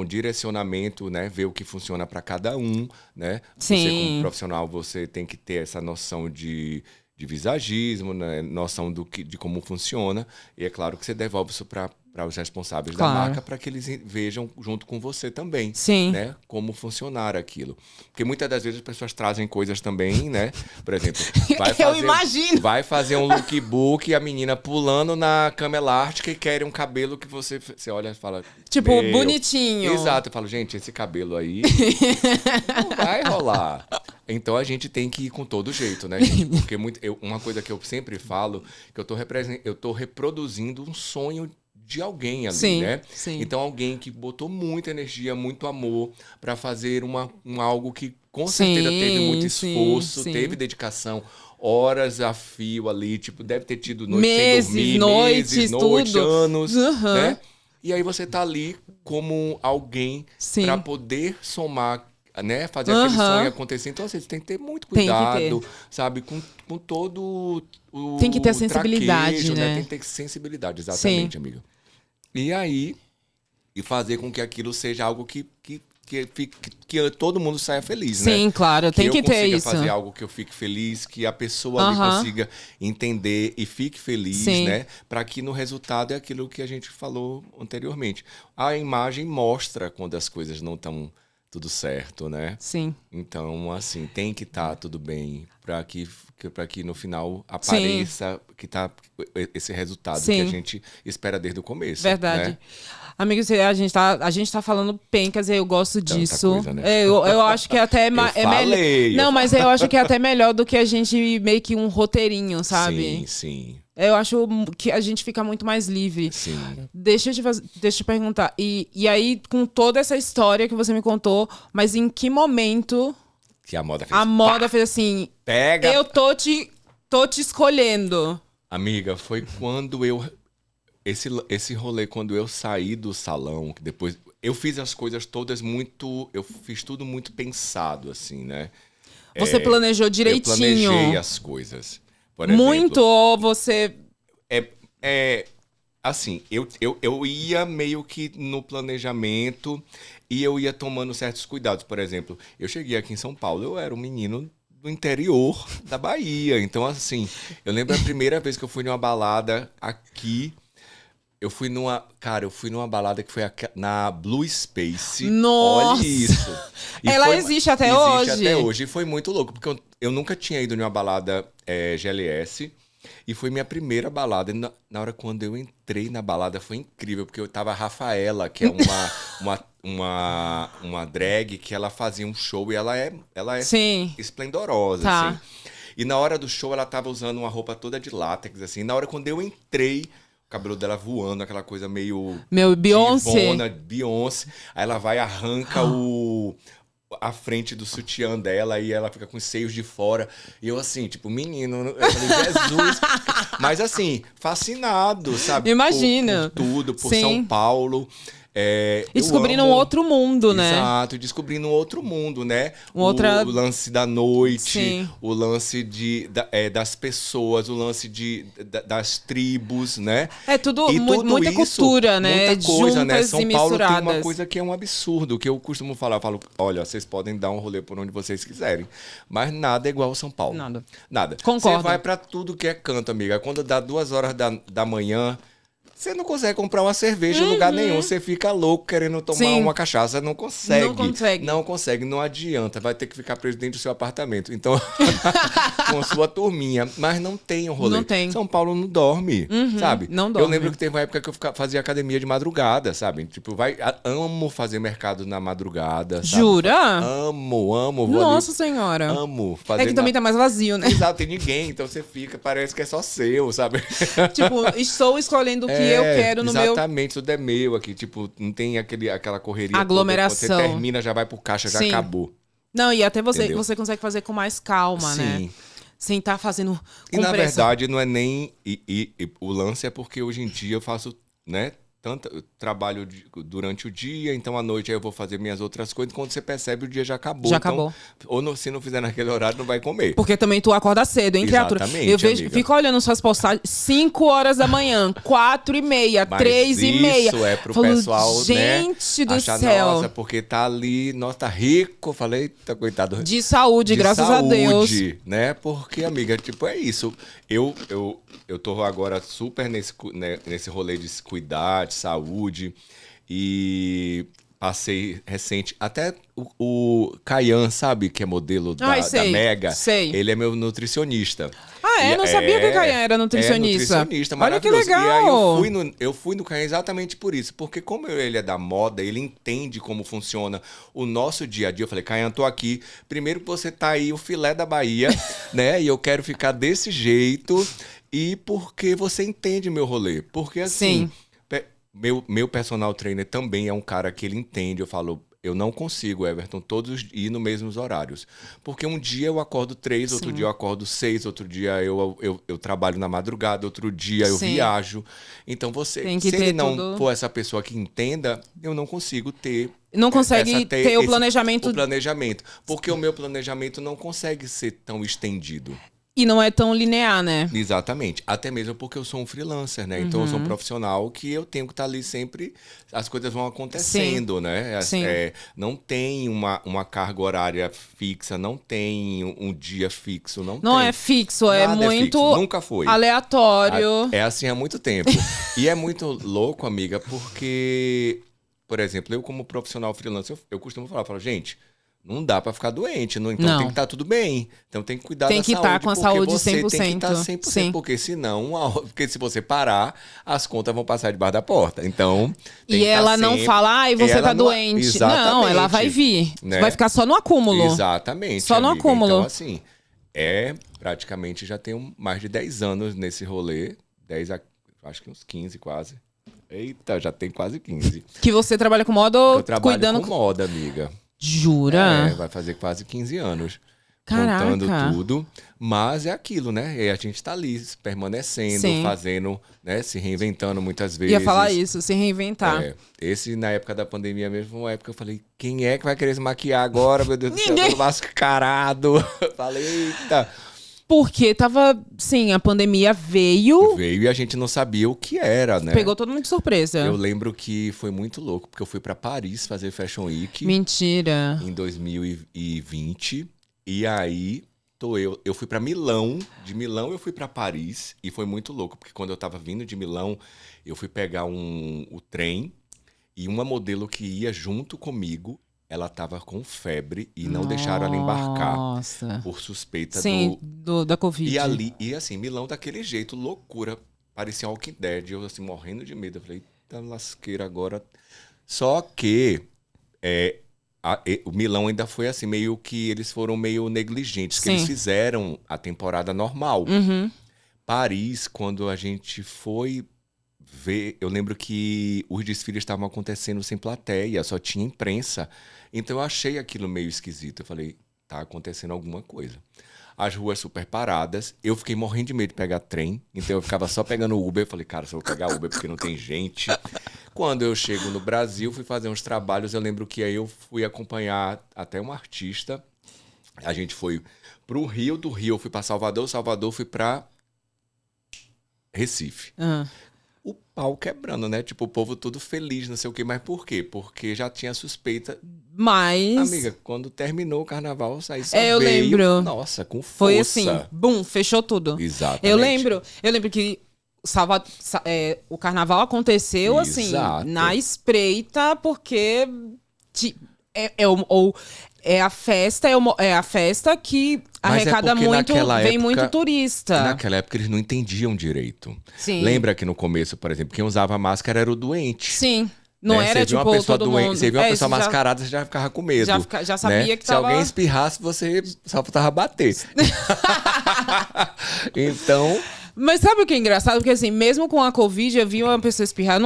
direcionamento, né? Ver o que funciona para cada um, né? Sim. Você, como profissional, você tem que ter essa noção de visagismo, né? Noção de como funciona. E é claro que você devolve isso para os responsáveis da marca, para que eles vejam junto com você também, Sim. né? Como funcionar aquilo. Porque muitas das vezes as pessoas trazem coisas também, né? Por exemplo, eu imagino. Vai fazer um lookbook e a menina pulando na cama elástica e quer um cabelo que você olha e fala... Tipo, bonitinho. Exato. Eu falo, gente, esse cabelo aí não vai rolar. Então a gente tem que ir com todo jeito, né, gente? Porque uma coisa que eu sempre falo, que eu tô reproduzindo um sonho de alguém ali, né? Sim. Então alguém que botou muita energia, muito amor para fazer algo que com certeza teve muito esforço, teve dedicação, horas a fio ali, tipo, deve ter tido noite sem dormir, meses, tudo. anos, né? E aí você tá ali como alguém para poder somar, né? Fazer aquele sonho acontecer. Então, você tem que ter muito cuidado, sabe? Com todo o tem que ter a sensibilidade, traquejo, né? Tem que ter sensibilidade, exatamente, amiga. E aí, fazer com que aquilo seja algo que todo mundo saia feliz, né? Sim, claro, tem que ter isso. Fazer algo que eu fique feliz, que a pessoa ali consiga entender e fique feliz, né? Para que no resultado é aquilo que a gente falou anteriormente. A imagem mostra quando as coisas não estão tudo certo, né? Sim. Então, assim, tem que estar tudo bem para que no final apareça que tá esse resultado que a Sim. gente espera desde o começo. Verdade. Né? Amigo, a gente tá falando pencas e eu gosto disso. coisa, né? Eu acho que até melhor. falei, Não, mas eu acho que é até melhor do que a gente meio que um roteirinho, sabe? Sim, sim, Eu acho que a gente fica muito mais livre. sim. Deixa eu te perguntar. E aí, com toda essa história que você me contou, mas em que momento Que a moda fez. a moda fez assim, Pega! eu tô te escolhendo. Amiga, foi quando eu... Esse rolê, quando eu saí do salão, que depois... Eu fiz as coisas todas muito... Eu fiz tudo muito pensado, assim, né? Você planejou direitinho. Eu planejei as coisas. Por Muito, exemplo, ou você... assim, eu ia meio que no planejamento e eu ia tomando certos cuidados. Por exemplo, eu cheguei aqui em São Paulo, eu era um menino do interior da Bahia. Então, assim, eu lembro a primeira vez que eu fui numa balada aqui. Eu fui numa balada que foi na Blue Space. Nossa! Olha isso. E Ela existe até hoje. Existe até hoje. E foi muito louco, porque eu nunca tinha ido numa balada GLS. E foi minha primeira balada. E na hora quando eu entrei na balada foi incrível, porque eu tava a Rafaela, que é uma drag que ela fazia um show e ela é Sim. esplendorosa, Tá. assim. E na hora do show ela tava usando uma roupa toda de látex, assim. E na hora quando eu entrei, o cabelo dela voando, aquela coisa meio... Meu, Beyoncé. divona, Beyoncé. Aí ela vai e arranca a frente do sutiã dela e ela fica com os seios de fora. E eu assim, tipo, menino, eu falei, Jesus. Mas assim, fascinado, sabe? Imagina. Por tudo, por Sim. São Paulo. E Eu descobrindo um amo- outro mundo, né? Exato, descobrindo um outro mundo, né? Outra- O lance da noite, Sim. o lance das pessoas, o lance das tribos, né? É tudo, E tudo muita isso, cultura, né? Muita coisa, né? Juntas São e Paulo misturadas. tem uma coisa que é um absurdo, que eu costumo falar. Eu falo, olha, vocês podem dar um rolê por onde vocês quiserem, mas nada é igual ao São Paulo. Nada. Você Concordo. vai pra tudo que é canto, amiga. Quando dá 2 horas da manhã, você não consegue comprar uma cerveja em lugar nenhum. Você fica louco querendo tomar Sim. uma cachaça. Não consegue. Não consegue. Não consegue. Não adianta. Vai ter que ficar preso dentro do seu apartamento. Então, com sua turminha. Mas não tem um rolê. Não tem. São Paulo não dorme, sabe? não Eu dorme. lembro que teve uma época que eu fazia academia de madrugada, sabe? Tipo, amo fazer mercado na madrugada, sabe? Jura? Amo. Vou Nossa ali, Senhora. amo fazer É que também tá mais vazio, né? Exato, tem ninguém, então você fica, parece que é só seu, sabe? Tipo, estou escolhendo o que eu quero no meu... Exatamente, tudo é meu aqui, tipo, não tem aquela correria. Aglomeração. Toda, quando você termina, já vai pro caixa, já Sim. acabou. Não, e até Entendeu? você consegue fazer com mais calma, né? Sim. Sem estar fazendo E com na pressa. verdade não é nem... E o lance é porque hoje em dia eu faço, né? Eu trabalho durante o dia, então à noite aí eu vou fazer minhas outras coisas. Quando você percebe, o dia já acabou. Já Então, acabou. Ou se não fizer naquele horário, não vai comer. Porque também tu acorda cedo, hein, criatura? Exatamente, Eu vejo, amiga. fico olhando suas postagens 5 horas da manhã, 4h30, Mas 3h30. isso é pro Falo, pessoal, gente né? do achar, céu. Nossa, porque tá ali, nossa, tá rico. Falei, tá coitado. De saúde, De graças a Deus. saúde, né? Porque, amiga, tipo, é isso. Eu tô agora super nesse rolê de se cuidar, de saúde. E passei recente. Até o Caian, sabe? Que é modelo da sei, Mega. sei. Ele é meu nutricionista. Ah, é? E Não sabia que o Caian era nutricionista. É nutricionista, Olha que maravilhoso. legal. E aí eu fui no Caian exatamente por isso. Porque como ele é da moda, ele entende como funciona o nosso dia a dia. Eu falei, Caian, tô aqui. Primeiro que você tá aí, o filé da Bahia, né? E eu quero ficar desse jeito. E porque você entende meu rolê. Porque assim... Sim. Meu personal trainer também é um cara que ele entende. Eu falo, eu não consigo, Everton, todos ir nos mesmos horários. Porque um dia eu acordo 3, outro dia eu acordo 6, outro dia eu trabalho na madrugada, outro dia eu Sim. viajo. Então Tem que se ter ele não tudo. for essa pessoa que entenda, eu não consigo ter. Não consegue ter o planejamento. O planejamento. Porque o meu planejamento não consegue ser tão estendido. E não é tão linear, né? Exatamente. Até mesmo porque eu sou um freelancer, né? Então eu sou um Uhum. profissional que eu tenho que estar ali sempre, as coisas vão acontecendo, né? Sim. Não tem uma carga horária fixa, não tem um dia fixo, não Não tem. é fixo, é Nada muito fixo, nunca foi. aleatório. É assim há muito tempo. E é muito louco, amiga, porque por exemplo, eu como profissional freelancer, eu costumo falar, gente, não dá pra ficar doente, então Não. tem que estar tudo bem. Então tem que cuidar Tem da que saúde. estar com a porque saúde você 100%. tem que estar 100%, Sim. porque senão, porque se você parar, as contas vão passar debaixo da porta. Então, tem E que estar ela não sempre- fala, ai, você Ela tá não- doente. Exatamente. Não, ela vai vir. Né? Vai ficar só no acúmulo. Exatamente. Só no amiga. acúmulo. Então, assim, praticamente já tenho mais de 10 anos nesse rolê. Acho que uns 15 quase. Eita, já tem quase 15. Que você trabalha com moda Eu trabalho cuidando... com moda, amiga. Jura? Vai fazer quase 15 anos. Caraca. Contando tudo. Mas é aquilo, né? E a gente tá ali, permanecendo, Sim. fazendo, né? Se reinventando muitas vezes. Ia falar isso, se reinventar. Esse, na época da pandemia mesmo, foi uma época que eu falei, quem é que vai querer se maquiar agora, meu Deus do céu, Ninguém. todo mascarado. Eu falei, eita. Porque tava, sim, a pandemia veio, Veio e a gente não sabia o que era, né? pegou todo mundo de surpresa. Eu lembro que foi muito louco, porque eu fui pra Paris fazer Fashion Week Mentira. em 2020. E aí, eu fui pra Milão. De Milão eu fui pra Paris. E foi muito louco, porque quando eu tava vindo de Milão, eu fui pegar o trem. E uma modelo que ia junto comigo, ela tava com febre e não deixaram ela embarcar Nossa. por suspeita Sim, da Covid. E assim, Milão daquele jeito, loucura. Parecia Walking Dead. Eu assim, morrendo de medo. Eu falei, tá lasqueira agora. Só que o Milão ainda foi assim, meio que eles foram meio negligentes. Que Sim. eles fizeram a temporada normal. Uhum. Paris, quando a gente foi ver, eu lembro que os desfiles estavam acontecendo sem plateia, só tinha imprensa. Então eu achei aquilo meio esquisito. Eu falei, tá acontecendo alguma coisa. As ruas super paradas, eu fiquei morrendo de medo de pegar trem, então eu ficava só pegando Uber. Eu falei, cara, só vou pegar Uber porque não tem gente. Quando eu chego no Brasil, fui fazer uns trabalhos, eu lembro que aí eu fui acompanhar até um artista. A gente foi pro Rio, do Rio eu fui pra Salvador, Salvador fui pra Recife. Ah. O pau quebrando, né? Tipo, o povo todo feliz, não sei o quê. Mas por quê? Porque já tinha suspeita. Mas Amiga, quando terminou o carnaval, saí só eu veio, lembro. Nossa, com força. foi assim, bum, fechou tudo. Exatamente. Eu lembro que o carnaval aconteceu assim, Exato. na espreita, porque é a festa que Mas arrecada porque muito, naquela vem época- muito turista. E naquela época eles não entendiam direito. Sim. Lembra que no começo, por exemplo, quem usava máscara era o doente. Sim. Não né? era Você viu tipo uma pessoa todo doente, mundo. Você viu uma É, pessoa isso já- mascarada, você já ficava com medo. já sabia né? que Se tava... alguém espirrasse, você só faltava bater. Então, Mas sabe o que é engraçado? Porque assim, mesmo com a Covid, eu vi uma pessoa espirrar.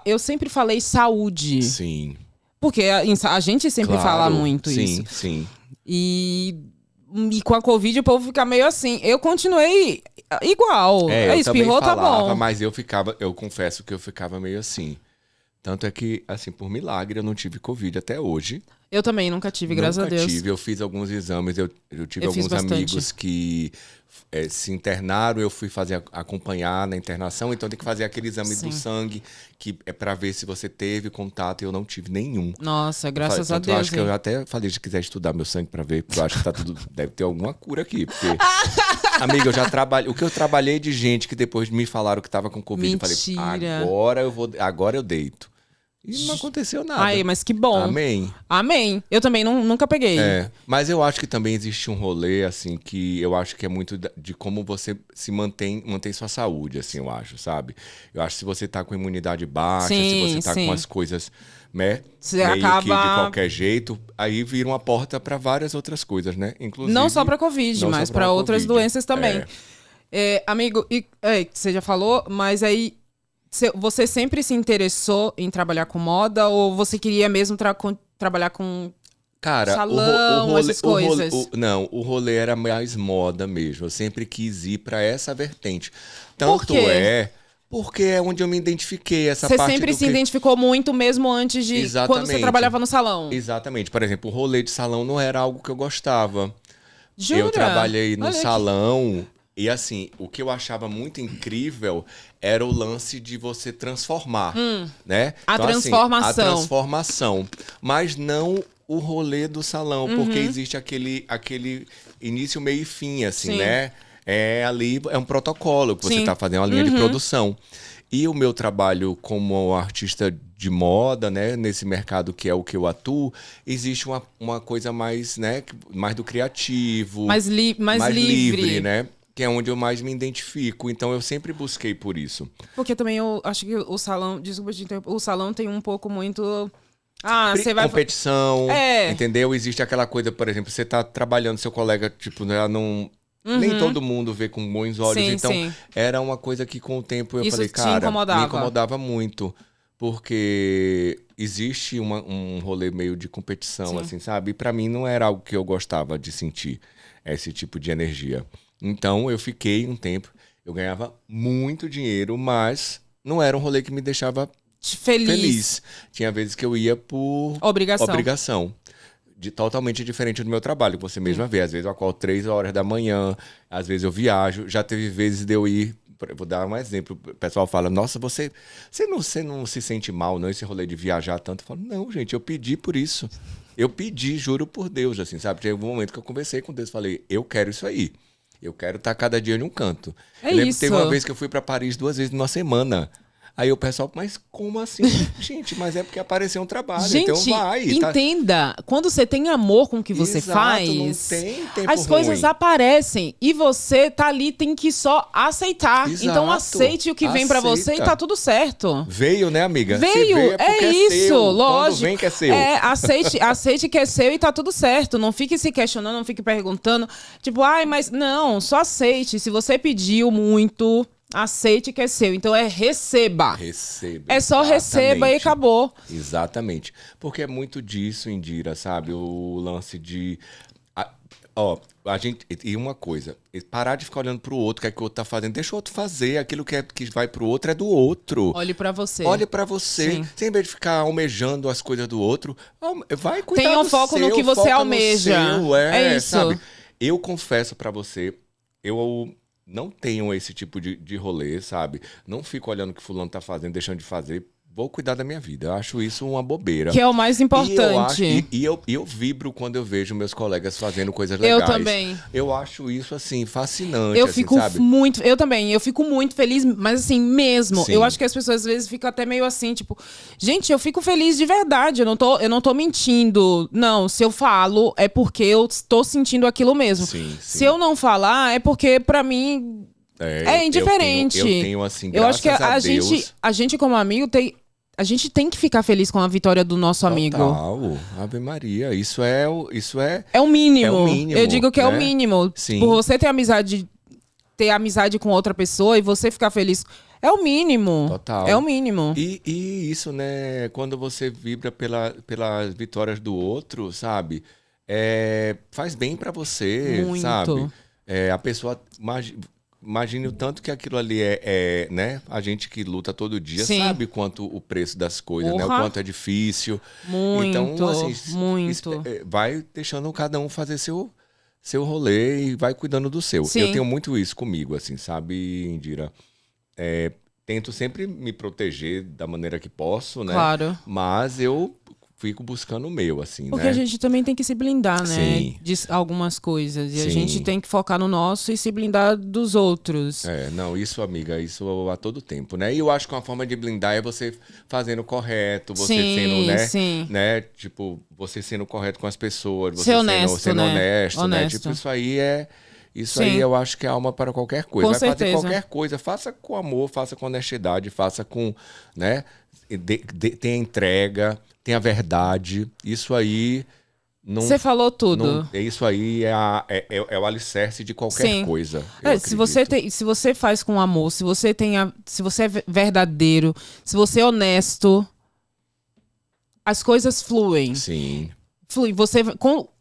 Eu sempre falei saúde. sim. Porque a gente sempre Claro, fala muito sim, isso. Sim. E com a Covid o povo fica meio assim. Eu continuei igual. Eu Espirrou, também tá falava, bom. mas eu confesso que eu ficava meio assim. Tanto é que, assim, por milagre, eu não tive Covid até hoje. Eu também nunca tive, graças Nunca a Deus. tive. Eu fiz alguns exames, eu tive Eu fiz alguns bastante. amigos que se internaram, eu fui fazer acompanhar na internação, então tem que fazer aquele exame Sim. do sangue, que é pra ver se você teve contato, e eu não tive nenhum. Nossa, graças a Tanto eu Deus. acho que hein? eu até falei, se quiser estudar meu sangue pra ver, porque eu acho que tá tudo. Deve ter alguma cura aqui. Porque, amiga, eu já trabalhei. O que eu trabalhei de gente que depois me falaram que tava com Covid, eu Mentira. falei, agora eu deito. E não aconteceu nada. Ai, mas que bom. Amém. Amém. Eu também nunca peguei. Mas eu acho que também existe um rolê, assim, que eu acho que é muito de como você se mantém sua saúde, assim, eu acho, sabe? Eu acho que se você tá com imunidade baixa, Sim, se você tá sim. com as coisas, né, Você meio acaba- que de qualquer jeito, aí vira uma porta pra várias outras coisas, né? Inclusive... Não só pra Covid, não mas só pra pra outras Covid. doenças também. Amigo, você já falou, mas aí você sempre se interessou em trabalhar com moda ou você queria mesmo trabalhar com Cara, salão, rolê, essas coisas? o rolê era mais moda mesmo. Eu sempre quis ir pra essa vertente. Por Tanto quê? porque é onde eu me identifiquei. Essa Você parte sempre do se que- identificou muito mesmo antes de quando você Exatamente. trabalhava no salão? Exatamente. Por exemplo, o rolê de salão não era algo que eu gostava. Jura? Eu trabalhei no Olha que- salão e, assim, o que eu achava muito incrível era o lance de você transformar, né? A Então, assim, transformação. a transformação. Mas não o rolê do salão, porque existe aquele início, meio e fim, assim, Sim. né? Ali é um protocolo que você Sim. tá fazendo, uma linha de produção. E o meu trabalho como artista de moda, né, nesse mercado que é o que eu atuo, existe uma coisa mais, né, mais do criativo, Mais livre. né? Que é onde eu mais me identifico. Então eu sempre busquei por isso. Porque também eu acho que o salão, desculpa te interromper, o salão tem um pouco muito... você vai... Competição, É. entendeu? Existe aquela coisa, por exemplo, você tá trabalhando, seu colega, tipo, né, não... Nem todo mundo vê com bons olhos. Sim, então, sim. era uma coisa que com o tempo eu Isso falei, te cara, incomodava? me incomodava muito. Porque existe um rolê meio de competição, Sim. assim, sabe? E pra mim não era algo que eu gostava de sentir, esse tipo de energia. Então, eu fiquei um tempo, eu ganhava muito dinheiro, mas não era um rolê que me deixava feliz. Tinha vezes que eu ia por Obrigação. Totalmente diferente do meu trabalho, que você mesma vê. Às vezes eu acordo 3 horas da manhã, às vezes eu viajo. Já teve vezes de eu ir... Vou dar um exemplo. O pessoal fala, nossa, você não se sente mal, não, esse rolê de viajar tanto? Eu falo, não, gente, eu pedi por isso. Eu pedi, juro por Deus, assim, sabe? Teve um momento que eu conversei com Deus, falei, eu quero isso aí. Eu quero estar cada dia em um canto. É eu lembro isso. que teve uma vez que eu fui para Paris 2 vezes numa semana. Aí o pessoal, mas como assim? Gente, mas é porque apareceu um trabalho, Gente, então vai. entenda, quando você tem amor com o que você Exato, faz, não tem tempo as coisas ruim. aparecem e você tá ali, tem que só aceitar. Exato, Então aceite o que vem pra você e aceita. tá tudo certo. Veio, né, amiga? Veio, Se veio é porque isso, seu. lógico. Quando vem que é seu. Aceite que é seu e tá tudo certo. Não fique se questionando, não fique perguntando. Tipo, mas não, só aceite. Se você pediu muito, aceite que é seu. Então receba. Receba. É só receba e exatamente. acabou. Exatamente. Porque é muito disso, Indira, sabe? O lance de... a gente... E uma coisa, parar de ficar olhando pro outro, o que é que o outro tá fazendo. Deixa o outro fazer. Aquilo que vai pro outro é do outro. Olhe pra você. Olha pra você. Sim. Sem vez de ficar almejando as coisas do outro, vai cuidar Tenha um do foco seu, no que você foca no almeja. seu, É isso. sabe? Eu confesso pra você, eu não tenho esse tipo de rolê, sabe? Não fico olhando o que fulano tá fazendo, deixando de fazer. Vou cuidar da minha vida. Eu acho isso uma bobeira. Que é o mais importante. E eu vibro quando eu vejo meus colegas fazendo coisas legais. Eu também. Eu acho isso, assim, fascinante, Eu assim, fico sabe? eu também, eu fico muito feliz, mas assim, mesmo. Sim. Eu acho que as pessoas às vezes ficam até meio assim, tipo, gente, eu fico feliz de verdade, eu não tô mentindo. Não, se eu falo, é porque eu estou sentindo aquilo mesmo. Sim, sim. Se eu não falar, é porque pra mim é indiferente. Eu tenho assim, Eu acho que graças a Deus... a gente como amigo a gente tem que ficar feliz com a vitória do nosso amigo. Total, Ave Maria, isso é É o mínimo. É o mínimo, Eu digo que é o né? mínimo. Sim. Por você ter amizade com outra pessoa e você ficar feliz. É o mínimo. Total. É o mínimo. E isso, né, quando você vibra pelas vitórias do outro, sabe? Faz bem pra você, Muito. sabe? A pessoa... Imagine o tanto que aquilo ali né? A gente que luta todo dia Sim. sabe quanto o preço das coisas, né? O Porra. quanto é difícil. Muito, Então, assim, muito. vai deixando cada um fazer seu rolê e vai cuidando do seu. Sim. Eu tenho muito isso comigo, assim, sabe, Indira? Tento sempre me proteger da maneira que posso, né? Claro. Mas eu fico buscando o meu, assim, Porque né? a gente também tem que se blindar, né? Sim. De algumas coisas. E a Sim. gente tem que focar no nosso e se blindar dos outros. Não, isso, amiga, isso a todo tempo, né? E eu acho que uma forma de blindar é você fazendo o correto, você Sim, sendo, né? sim. né? Tipo, você sendo correto com as pessoas, você Ser honesto, sendo né? honesto, né? Honesto. Tipo, isso aí Isso Sim. aí eu acho que é alma para qualquer coisa. Com Vai fazer certeza. qualquer coisa, faça com amor, faça com honestidade, faça com, né? Tenha entrega, tenha verdade. Isso aí não. Você falou tudo. Isso aí é o alicerce de qualquer Sim. coisa. eu Se você acredito. se você faz com amor, se você é verdadeiro, se você é honesto, as coisas fluem. Sim. Flui.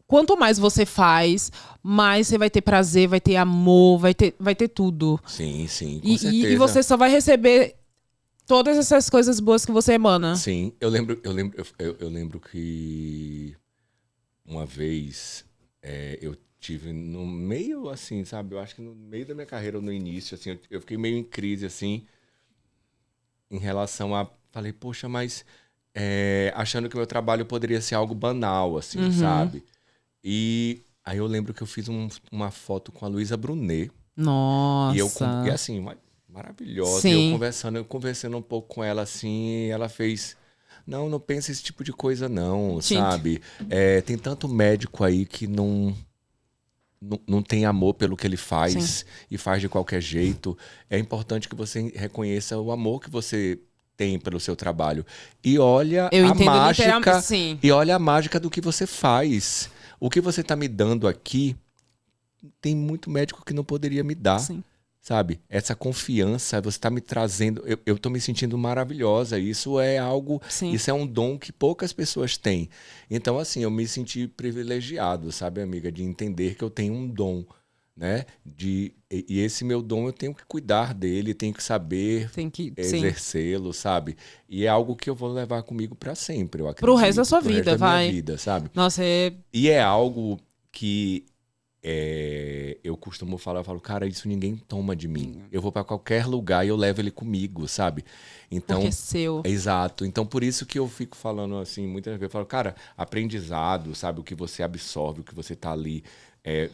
Quanto mais você faz, mais você vai ter prazer, vai ter amor, vai ter tudo. Sim, sim, com E certeza. você só vai receber todas essas coisas boas que você emana. Sim, eu lembro que uma vez eu tive no meio, assim, sabe? Eu acho que no meio da minha carreira, ou no início, assim, eu fiquei meio em crise, assim, em relação a... Falei, poxa, mas... achando que o meu trabalho poderia ser algo banal, assim, sabe? E aí eu lembro que eu fiz uma foto com a Luísa Brunet. Nossa. E assim, maravilhosa. Sim. E eu conversando um pouco com ela assim, ela fez... Não pensa esse tipo de coisa não, Gente. sabe? Tem tanto médico aí que não tem amor pelo que ele faz e faz de qualquer jeito. É importante que você reconheça o amor que você tem pelo seu trabalho. E olha Eu a entendo mágica. literalmente, sim. E olha a mágica do que você faz. O que você está me dando aqui, tem muito médico que não poderia me dar. Sim. Sabe? Essa confiança, você está me trazendo. Eu estou me sentindo maravilhosa. Isso é algo. Sim. Isso é um dom que poucas pessoas têm. Então, assim, eu me senti privilegiado, sabe, amiga, de entender que eu tenho um dom, né? E esse meu dom eu tenho que cuidar dele, tenho que saber Tem que... Sim. exercê-lo, sabe? E é algo que eu vou levar comigo para sempre, eu acredito. Pro resto da sua Pro resto vida, da minha vai. vida, sabe? Nossa, E é algo que eu costumo falar, eu falo, cara, isso ninguém toma de mim. Eu vou para qualquer lugar e eu levo ele comigo, sabe? Então, porque é seu. exato. Então, por isso que eu fico falando assim, muitas vezes eu falo, cara, aprendizado, sabe? O que você absorve, o que você tá ali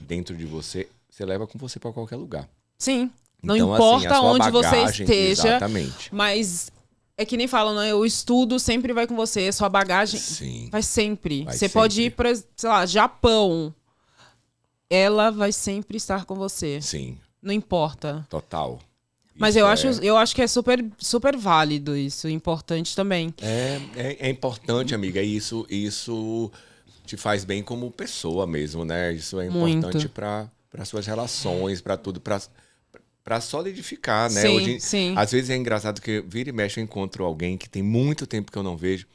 dentro de você, você leva com você para qualquer lugar. Sim. Não Então, importa assim, a sua onde você bagagem, esteja, exatamente. mas é que nem falam, né? O estudo sempre vai com você, sua bagagem Sim. vai sempre. Vai Você pode sempre. ir para, sei lá, Japão. Ela vai sempre estar com você. Sim, Não importa. total. Mas Isso eu acho que é super, super válido isso, importante também. É importante, amiga. Isso te faz bem como pessoa mesmo, né? Isso é importante Muito. para suas relações, para tudo, para solidificar, né? Sim, sim. Às vezes é engraçado que vira e mexe eu encontro alguém que tem muito tempo que eu não vejo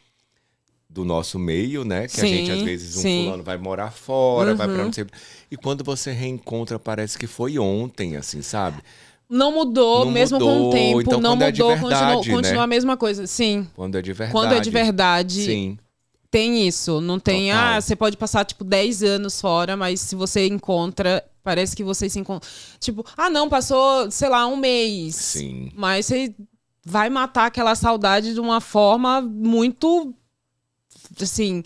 do nosso meio, né? Que a Sim, gente, às vezes, sim. fulano vai morar fora, vai para não sei... E quando você reencontra, parece que foi ontem, assim, sabe? Não mudou, Não mesmo com mudou. o tempo, Então, não quando é de mudou, verdade, continua né? a mesma coisa. Sim. Quando é de verdade. Quando é de verdade, Sim. tem isso. Não tem, Total. você pode passar, tipo, 10 anos fora, mas se você encontra, parece que vocês se encontram. Tipo, não, passou, sei lá, um mês. Sim. Mas você vai matar aquela saudade de uma forma muito, assim,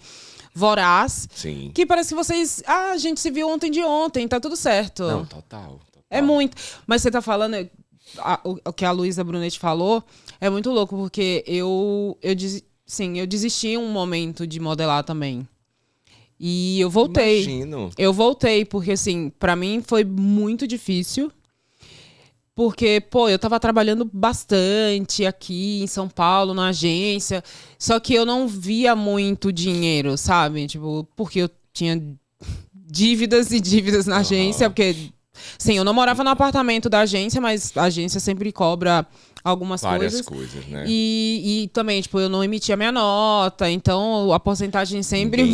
voraz. Sim. Que parece que vocês, a gente se viu ontem de ontem, tá tudo certo. Não, total. É muito. Mas você tá falando, o que a Luísa Brunetti falou, é muito louco, porque eu desisti um momento de modelar também. E eu voltei. Imagino. Eu voltei, porque assim, pra mim foi muito difícil. Porque, pô, eu tava trabalhando bastante aqui em São Paulo, na agência. Só que eu não via muito dinheiro, sabe? Tipo, porque eu tinha dívidas e dívidas na agência, porque... Sim, eu não morava no apartamento da agência, mas a agência sempre cobra algumas Várias coisas. coisas, né? E também, tipo, eu não emitia minha nota, então a porcentagem sempre...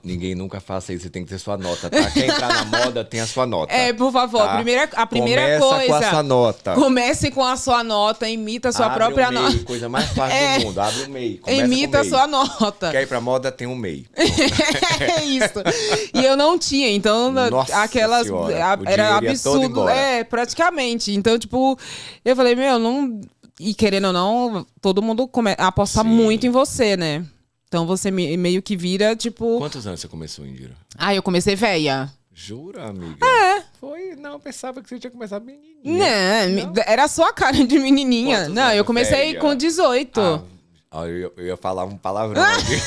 Ninguém nunca faça isso. Você tem que ter sua nota, tá? Quer entrar na moda, tem a sua nota. por favor, tá? a primeira Começa coisa... com a sua nota. Comece com a sua nota, imita a sua Abre própria o MEI, nota. coisa mais fácil do mundo. Abre o MEI. Começa Imita com a o MEI. sua nota. Quer ir pra moda, tem um MEI. É isso. E eu não tinha, então Nossa aquelas Senhora, o era dinheiro ia todo absurdo, embora. praticamente. Então, tipo, eu falei, não, e querendo ou não, todo mundo aposta Sim. muito em você, né? Então você meio que vira, tipo, Quantos anos você começou, Indira? eu comecei velha. Jura, amiga? Foi, não, pensava que você tinha começado menininha. Não, era só a cara de menininha. Quantos Não, eu anos, comecei velha? com 18. Eu ia falar um palavrão aqui.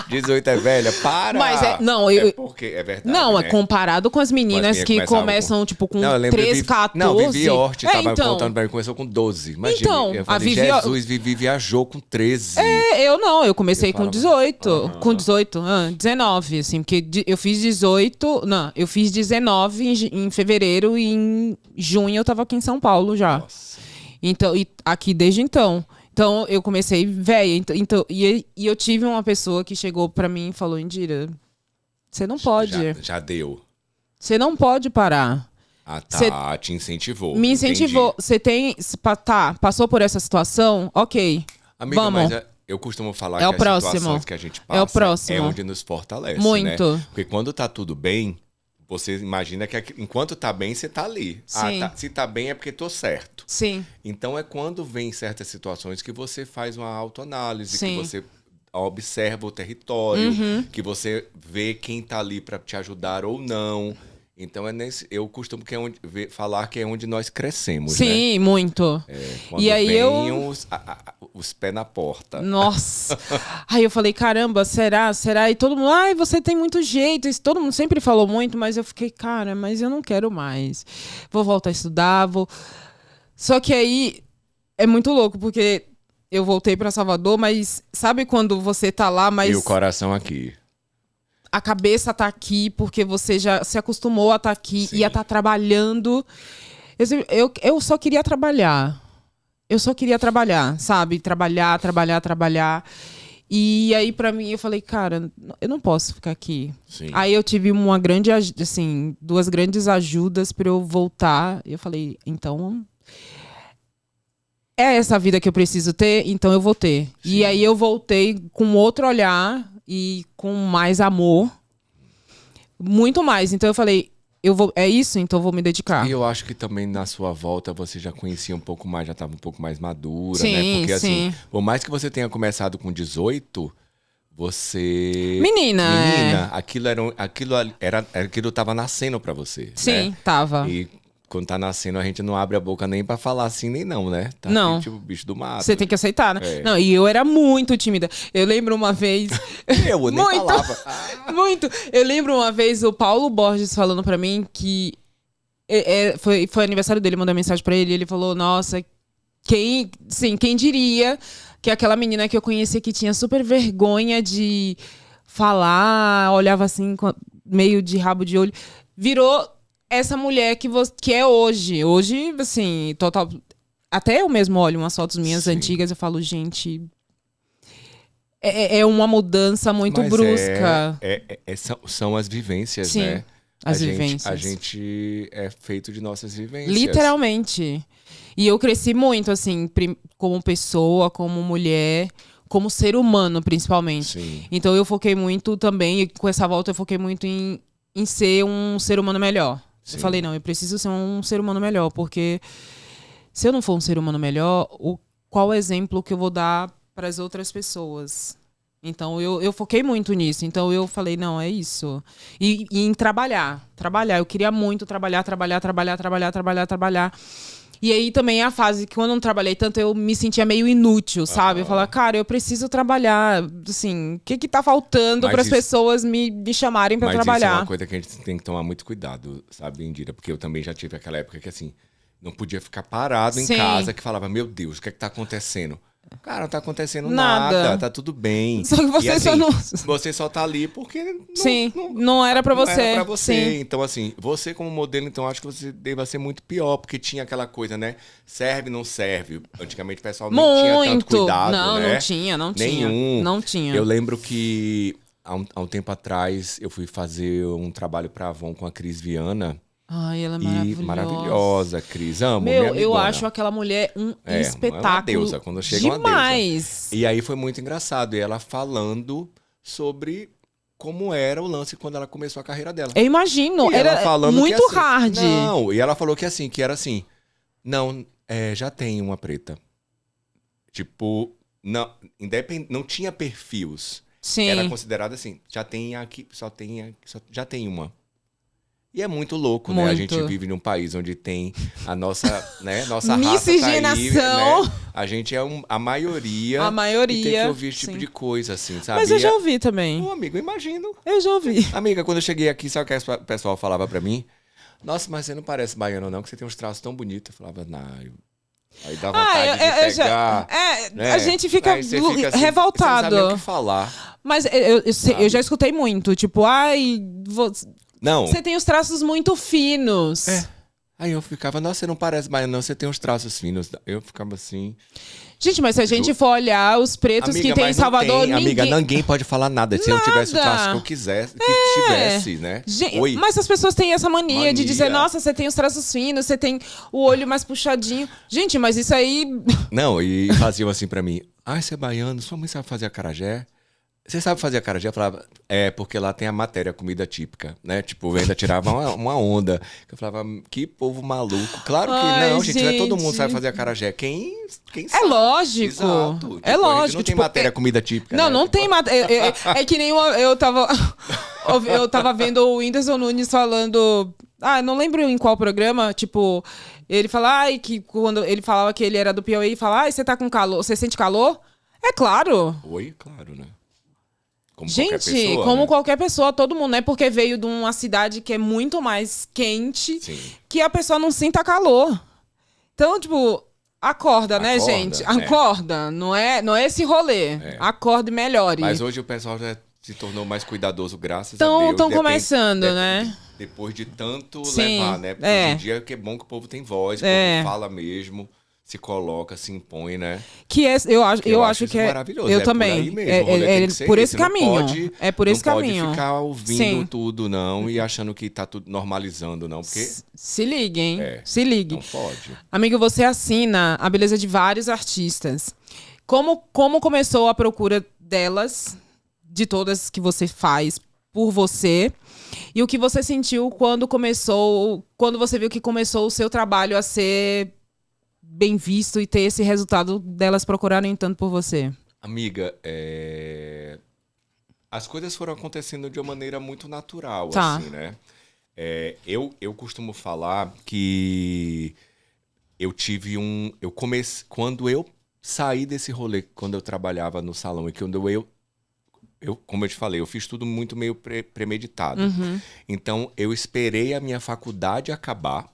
18 é velha? Para! Mas É porque é verdade, Não, né? é comparado com as meninas As que meninas começavam começam, tipo, com Não, eu lembro 13, Vivi- 14. Não, Vivi Hort tava então, contando pra mim, começou com 12. Imagina, Então, eu a falei, Vivi- Jesus, Vivi viajou com 13. eu comecei Eu com falava, 18. Com 18, 19, assim, porque eu fiz 18. Não, eu fiz 19 em fevereiro e em junho eu tava aqui em São Paulo já. Nossa. Então, e aqui desde então. Então, eu comecei velha. E eu tive uma pessoa que chegou pra mim e falou, Indira, você não pode. Já deu. Você não pode parar. Ah, tá. Cê- Te incentivou. Me incentivou. Entendi. Você tem... Tá, passou por essa situação? Ok. Amiga, Vamos. mas eu costumo falar É o que as próximo. situações que a gente É passa o próximo. onde nos fortalece, Muito. né? Porque quando tá tudo bem, você imagina que enquanto tá bem, você tá ali. Sim. Se tá bem é porque tô certo. Sim. Então é quando vem certas situações que você faz uma autoanálise, Sim. que você observa o território, Uhum. que você vê quem tá ali para te ajudar ou não. Então eu costumo falar que é onde nós crescemos, né? Sim, muito. Quando E aí vem os pés na porta. Nossa. Aí eu falei, caramba, será? E todo mundo, ai, você tem muito jeito. Isso todo mundo sempre falou muito, mas eu fiquei, cara, mas eu não quero mais. Vou voltar a estudar, Só que aí é muito louco, porque eu voltei pra Salvador, mas sabe quando você tá lá, mas E o coração aqui. a cabeça tá aqui, porque você já se acostumou a estar aqui Sim. e a estar trabalhando. Eu só queria trabalhar. Eu só queria trabalhar, sabe? Trabalhar. E aí, pra mim, eu falei, cara, eu não posso ficar aqui. Sim. Aí eu tive duas grandes ajudas pra eu voltar. E eu falei, então, é essa vida que eu preciso ter, então eu vou ter. Sim. E aí eu voltei com outro olhar e com mais amor. Muito mais. Então eu falei, é isso, então eu vou me dedicar. E eu acho que também na sua volta você já conhecia um pouco mais, já estava um pouco mais madura, Sim, né? Porque sim. assim, por mais que você tenha começado com 18, você... Menina, aquilo tava nascendo pra você. Sim, né? tava. E quando tá nascendo, a gente não abre a boca nem pra falar assim, nem não, né? Tá Não. tipo o bicho do mato. Você tem que aceitar, né? É. Não, e eu era muito tímida. Eu lembro uma vez... Eu nem Muito. falava. Muito. Eu lembro uma vez o Paulo Borges falando pra mim que... foi aniversário dele, mandou mensagem pra ele. E ele falou, nossa, quem diria que aquela menina que eu conheci que tinha super vergonha de falar, olhava assim, meio de rabo de olho, virou essa mulher que é hoje. Hoje, assim, total... Até eu mesmo olho umas fotos minhas Sim. antigas e falo, gente... É uma mudança muito Mas brusca. são as vivências, Sim, né? as a vivências. gente é feito de nossas vivências. Literalmente. E eu cresci muito, assim, como pessoa, como mulher, como ser humano, principalmente. Sim. Então eu foquei muito também, e com essa volta eu foquei muito em ser um ser humano melhor. Sim. Eu falei, não, eu preciso ser um ser humano melhor, porque se eu não for um ser humano melhor, qual exemplo que eu vou dar para as outras pessoas? Então eu foquei muito nisso. Então eu falei, não, é isso. E em trabalhar. Eu queria muito trabalhar. E aí também é a fase que quando eu não trabalhei tanto, eu me sentia meio inútil, sabe? Eu falava, cara, eu preciso trabalhar. Assim, o que tá faltando Mas para as isso- pessoas me chamarem para Mas isso é trabalhar? uma coisa que a gente tem que tomar muito cuidado, sabe, Indira? Porque eu também já tive aquela época que, assim, não podia ficar parado em Sim. casa, que falava, meu Deus, o que é que tá acontecendo? Cara, não tá acontecendo Nada. nada, tá tudo bem. Só que você E, só assim, não- Você só tá ali porque Sim, não era pra não você. era pra você. Sim. Então, assim, você como modelo, então, acho que você deva ser muito pior, porque tinha aquela coisa, né? Serve, não serve. Antigamente o pessoal não tinha tanto Muito. cuidado, Não, né? não tinha. Nenhum. Não tinha. Eu lembro que há um tempo atrás eu fui fazer um trabalho pra Avon com a Cris Viana. Ai, ela é E maravilhosa. maravilhosa, Cris. Amo, minha Meu, eu amigona. acho aquela mulher um É, uma espetáculo. deusa, quando chega uma deusa. Demais. E aí foi muito engraçado. E ela falando sobre como era o lance quando ela começou a carreira dela. Eu imagino. E ela Era falando muito que, assim, hard. Não, e ela falou que era assim. Não, já tem uma preta. Tipo, não, não tinha perfis. Sim. Era considerado assim, já tem aqui, já tem uma. E é muito louco, né? A Muito. gente vive num país onde tem a nossa, né? Nossa raça tá aí, Miscigenação. né? A gente é a maioria. A maioria, E tem que ouvir esse tipo sim. de coisa, assim, sabe? Mas eu já ouvi também. Ô, amigo, eu imagino. Eu já ouvi. Amiga, quando eu cheguei aqui, sabe o que o pessoal falava pra mim? Nossa, mas você não parece baiano, não, que você tem uns traços tão bonitos. Eu falava, aí dá vontade de pegar. né? A gente fica, Aí você fica assim, revoltado. Você não sabe nem o que falar. Mas eu já escutei muito. Tipo, Não. você tem os traços muito finos. Aí eu ficava, nossa, você não parece baiano, não, você tem uns traços finos. Eu ficava assim. Gente, mas se a gente for olhar os pretos Amiga, que tem em mas não Salvador, tem, amiga, ninguém... ninguém pode falar nada. Se eu tivesse o Nada. traço que eu quisesse, que tivesse, né? Gente, mas as pessoas têm essa mania de dizer, nossa, você tem os traços finos, você tem o olho mais puxadinho. Gente, mas isso aí... Não, e faziam assim pra mim. Ah, você é baiano, sua mãe sabe fazer acarajé? Você sabe fazer acarajé? Eu falava, porque lá tem a matéria, comida típica, né? Tipo, eu ainda tirava uma onda. Eu falava, que povo maluco. Claro que Ai, não, gente, não é todo mundo gente. sabe fazer acarajé. Quem É sabe? lógico. Exato. Tipo, É a gente lógico. não tem tipo, matéria, comida típica. Não, né? não Tipo, tem matéria. É que nem eu tava... Eu tava vendo o Whindersson Nunes falando... não lembro em qual programa, tipo, ele fala, ai, que quando ele falava que ele era do Piauí, fala, ai, você tá com calor, você sente calor? É claro. Oi, claro, né? Como Gente, qualquer pessoa, como né? qualquer pessoa, todo mundo, né? Porque veio de uma cidade que é muito mais quente, Sim. que a pessoa não sinta calor. Então, tipo, acorda, né, Acorda, gente? é. Acorda. Não é esse rolê. É. Acorda e melhore. Mas hoje o pessoal já se tornou mais cuidadoso, graças a Deus. Estão Depende- começando, né? Depois de tanto Sim, levar, né? Porque é. hoje em dia que é bom que o povo tem voz, o É. povo fala mesmo, se coloca, se impõe, né? Que é, eu acho isso que é maravilhoso. eu é também. Por aí mesmo, o rolê tem que ser por esse. esse Não caminho. pode- É por esse caminho. Não pode ficar ouvindo Sim. tudo, não, e achando que tá tudo normalizando, não, porque Se ligue, hein? É. Se ligue. não pode. Amigo, você assina a beleza de vários artistas. Como começou a procura delas, de todas que você faz por você? E o que você sentiu quando você viu que começou o seu trabalho a ser bem visto e ter esse resultado delas procurarem tanto por você? Amiga, as coisas foram acontecendo de uma maneira muito natural, Tá. assim, né? Eu costumo falar que eu tive quando eu saí desse rolê, quando eu trabalhava no salão e quando como eu te falei, eu fiz tudo muito meio premeditado. Então, eu esperei a minha faculdade acabar.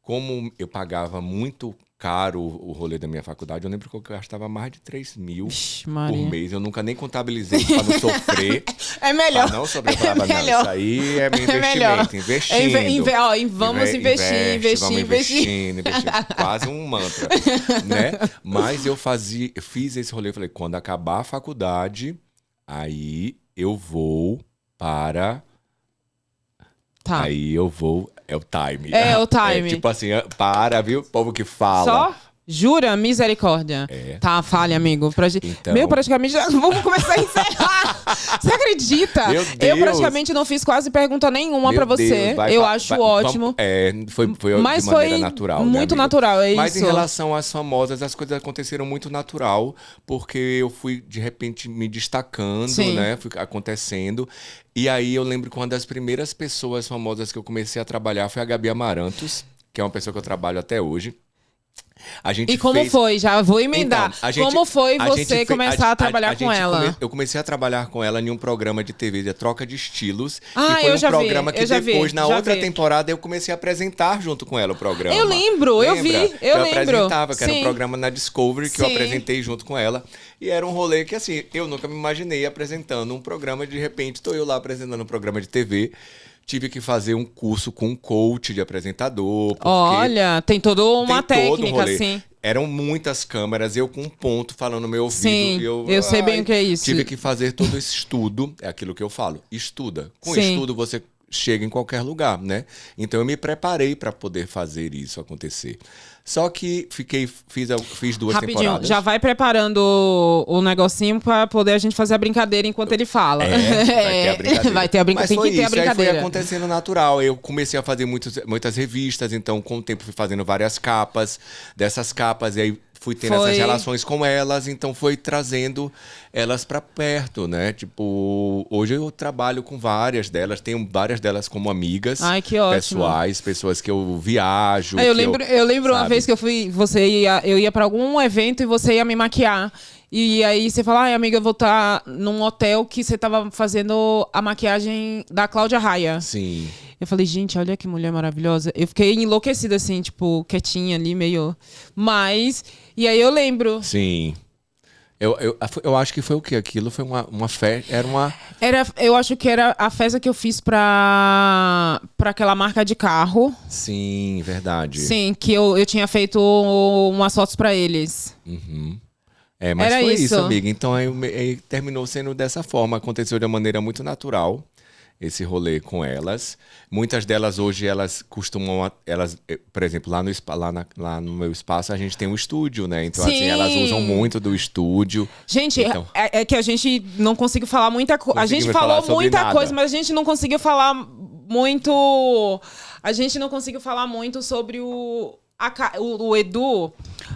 Como eu pagava muito caro o rolê da minha faculdade, eu lembro que eu gastava mais de 3 mil Ixi, por Maria. mês. Eu nunca nem contabilizei pra não sofrer. É melhor. Pra não sofrer. Eu falava, não, melhor. isso aí é meu melhor. investimento. Investindo. Vamos investir. Vamos investindo. Quase um mantra, né? Mas eu fiz esse rolê. Eu falei, quando acabar a faculdade, aí eu vou para... Tá. Aí eu vou... É o time. É o time. Tipo assim, viu? O povo que fala. Só? Jura? Misericórdia. É. Tá, fale, amigo. Então- Meu, praticamente já vamos começar a encerrar. Você acredita? Meu Eu Deus. praticamente não fiz quase pergunta nenhuma Meu pra você. Deus, Eu acho ótimo. Foi Mas de maneira foi natural, né, muito amiga? natural, é Mas isso. em relação às famosas, as coisas aconteceram muito natural, porque eu fui, de repente, me destacando, Sim. né? Fui acontecendo. E aí eu lembro que uma das primeiras pessoas famosas que eu comecei a trabalhar foi a Gabi Amarantos, que é uma pessoa que eu trabalho até hoje. A gente E como fez... foi? Já vou emendar. Então, a gente- Como foi a você gente fe- começar a trabalhar com gente ela? Eu comecei a trabalhar com ela em um programa de TV de Troca de Estilos. Ah, que foi eu um já vi, programa que eu já vi, depois, na já outra vi. temporada, eu comecei a apresentar junto com ela o programa. Eu lembro, eu vi, Lembra? eu Eu lembro. apresentava, que era Sim. um programa na Discovery que eu Sim. apresentei junto com ela. E era um rolê que, assim, eu nunca me imaginei apresentando um programa. De repente, estou eu lá apresentando um programa de TV. Tive que fazer um curso com um coach de apresentador. Porque Olha, tem toda uma tem todo um técnica, rolê. assim. Eram muitas câmeras, eu com um ponto falando no meu ouvido. Sim, e eu sei bem o que é isso. Tive que fazer todo esse estudo, é aquilo que eu falo, estuda. Com Sim. estudo você chega em qualquer lugar, né? Então eu me preparei para poder fazer isso acontecer. Só que fiz 2 Rapidinho, temporadas. já vai preparando o negocinho pra poder a gente fazer a brincadeira enquanto ele fala. Vai ter a brincadeira. Vai ter a brincadeira. Mas Tem foi que ter a isso, aí brincadeira. foi acontecendo natural. Eu comecei a fazer muitas revistas, então com o tempo fui fazendo várias capas. Dessas capas, e aí fui tendo Foi. essas relações com elas, então foi trazendo elas pra perto, né? Tipo, hoje eu trabalho com várias delas, tenho várias delas como amigas. Ai, que ótimo. Pessoais, pessoas que eu viajo. Eu que lembro uma sabe? vez que eu ia pra algum evento e você ia me maquiar. E aí você fala, ai, amiga, eu vou estar num hotel que você tava fazendo a maquiagem da Cláudia Raia. Sim. Eu falei, gente, olha que mulher maravilhosa. Eu fiquei enlouquecida, assim, tipo, quietinha ali, meio... Mas... E aí eu lembro. Sim. Eu acho que foi o quê? Aquilo foi uma festa. Eu acho que era a festa que eu fiz pra aquela marca de carro. Sim, verdade. Sim, que eu tinha feito umas fotos pra eles. Mas Era foi isso, isso. amiga. Então aí terminou sendo dessa forma. Aconteceu de uma maneira muito natural esse rolê com elas. Muitas delas hoje, elas costumam... por exemplo, lá no meu espaço, a gente tem um estúdio, né? Então, assim, Sim. elas usam muito do estúdio. Gente, Então- é que a gente não conseguiu falar muita coisa. A gente Conseguimos falou falar sobre muita nada. coisa, mas a gente não conseguiu falar muito... A gente não conseguiu falar muito sobre o Edu.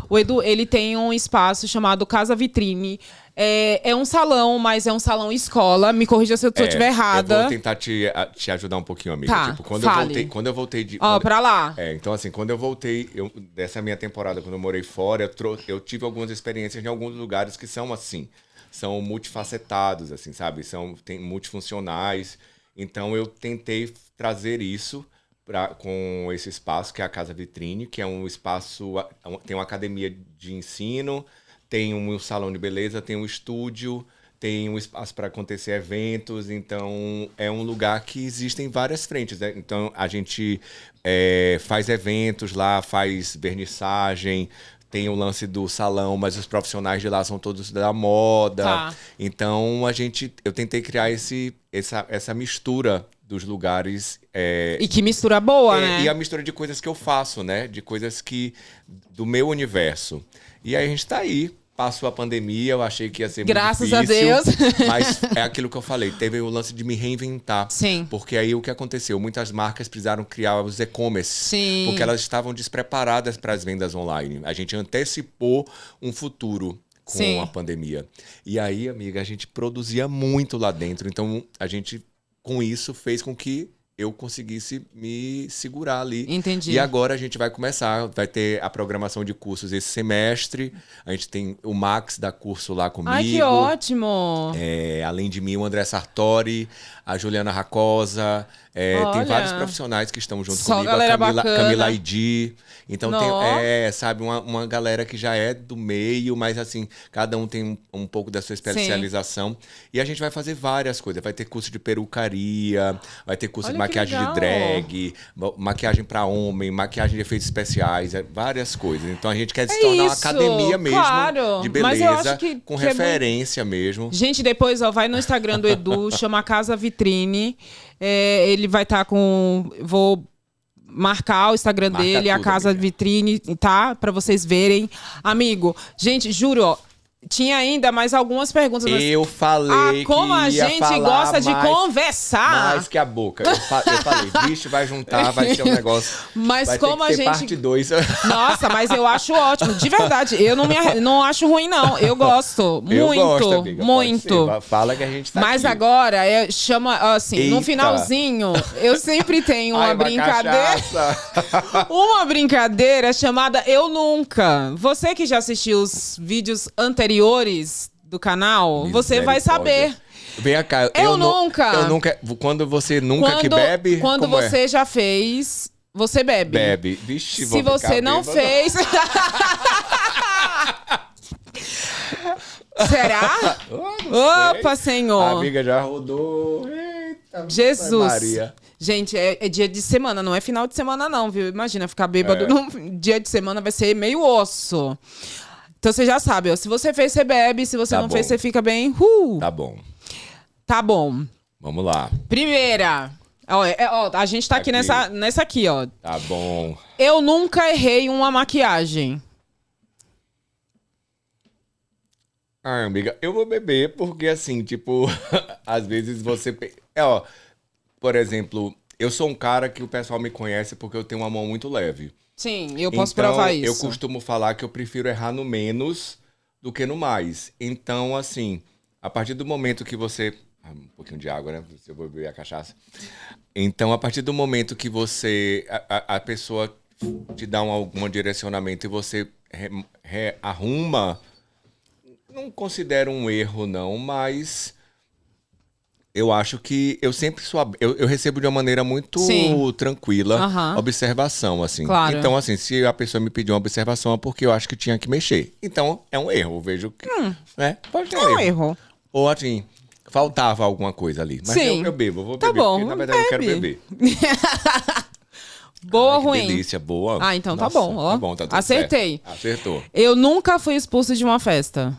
O Edu, ele tem um espaço chamado Casa Vitrine. É um salão, mas é um salão escola. Me corrija se eu estiver Eu errada. vou tentar te ajudar um pouquinho, amiga. Tá, Tipo, fale. quando eu voltei de... Ó, quando- pra lá. Então assim, quando eu voltei, dessa minha temporada, quando eu morei fora, eu tive algumas experiências em alguns lugares que são assim, são multifacetados, assim, sabe? Tem multifuncionais. Então eu tentei trazer isso com esse espaço, que é a Casa Vitrine, que é um espaço, tem uma academia de ensino, tem um salão de beleza, tem um estúdio, tem um espaço para acontecer eventos, então é um lugar que existem várias frentes, né? Então a gente faz eventos lá, faz vernissagem, tem o lance do salão, mas os profissionais de lá são todos da moda. Tá. Então eu tentei criar essa mistura dos lugares. E que mistura boa, né? E a mistura de coisas que eu faço, né? De coisas do meu universo. E aí a gente tá aí. Passou a pandemia, eu achei que ia ser Graças muito difícil. a Deus. Mas é aquilo que eu falei. Teve o lance de me reinventar. Sim. Porque aí o que aconteceu? Muitas marcas precisaram criar os e-commerce. Sim. Porque elas estavam despreparadas para as vendas online. A gente antecipou um futuro com Sim. a pandemia. E aí, amiga, a gente produzia muito lá dentro. Então, a gente, com isso, fez com que eu conseguisse me segurar ali. Entendi. E agora a gente vai começar, vai ter a programação de cursos esse semestre. A gente tem o Max da curso lá comigo. Ai, que ótimo! Além de mim, o André Sartori, a Juliana Racosa. Tem Olha. vários profissionais que estão junto Só comigo. galera A bacana. Camila Aidi. Então Nó. sabe, uma galera que já é do meio, mas assim, cada um tem um pouco da sua especialização. E a gente vai fazer várias coisas. Vai ter curso de perucaria, vai ter curso Olha de que maquiagem de legal. drag, maquiagem para homem, maquiagem de efeitos especiais, várias coisas. Então a gente quer se É tornar uma isso, academia mesmo claro. de Mas eu beleza, acho que com é muito- referência mesmo. Gente, depois, ó, vai no Instagram do Edu, chama Casa Vitrine. Ele vai estar com... Vou marcar o Instagram Marca dele, a tudo, Casa amiga. Vitrine, tá? Pra vocês verem. Amigo, gente, juro, ó, tinha ainda mais algumas perguntas. Mas... Eu falei como a que ia gente falar gosta de mais- conversar. Mais que a boca. Eu falei, vixe, vai juntar, vai ser um negócio. Mas vai como ter a que ter gente- parte 2. Nossa, mas eu acho ótimo. De verdade, eu não acho ruim, não. Eu gosto. Muito, Eu gosto, amiga. muito. Pode ser. Fala que a gente tá Mas aqui. agora, chama, assim, no Eita. finalzinho, eu sempre tenho uma Ai, brincadeira. cachaça. Uma brincadeira chamada Eu Nunca. Você que já assistiu os vídeos anteriores do canal, você vai saber. Vem cá. Eu nunca. Eu nunca. Quando você nunca que bebe. Quando como você já fez, você bebe. bebe. Vixe, Se vou você ficar não bêbado. fez. Será? Eu não sei. Opa, Senhor. A amiga já rodou. Eita, Jesus. Maria. Gente, é dia de semana, não é final de semana, não, viu? Imagina, ficar bêbado num dia de semana vai ser meio osso. Então você já sabe, ó. Se você fez, você bebe. Se você Tá não bom. fez, você fica bem. Tá bom. Tá bom. Vamos lá. Primeira. Ó, a gente tá aqui, Aqui. nessa aqui, ó. Tá bom. Eu nunca errei uma maquiagem. Ah, amiga, eu vou beber porque, assim, tipo, às vezes você... ó, por exemplo, eu sou um cara que o pessoal me conhece porque eu tenho uma mão muito leve. Sim, eu posso Então, provar isso. eu costumo falar que eu prefiro errar no menos do que no mais. Então, assim, a partir do momento que você... um pouquinho de água, né? Se eu vou beber a cachaça. Então, a partir do momento que você... A pessoa te dá algum direcionamento e você arruma... Não considero um erro, não, mas eu acho que eu sempre sou... Eu recebo de uma maneira muito Sim. tranquila Aham. observação, assim. Claro. Então, assim, se a pessoa me pediu uma observação é porque eu acho que tinha que mexer. Então, é um erro. Eu vejo que... Né? Pode ter É um erro. Ou, assim, faltava alguma coisa ali. Mas Sim. eu bebo, eu vou Tá beber. bom, Porque, na verdade, eu quero bebe. beber. Boa Ai, ou que ruim? delícia, boa. Ah, então tá Nossa, bom, ó. Tá bom, tá tudo Acertei. certo. Acertou. Eu nunca fui expulso de uma festa.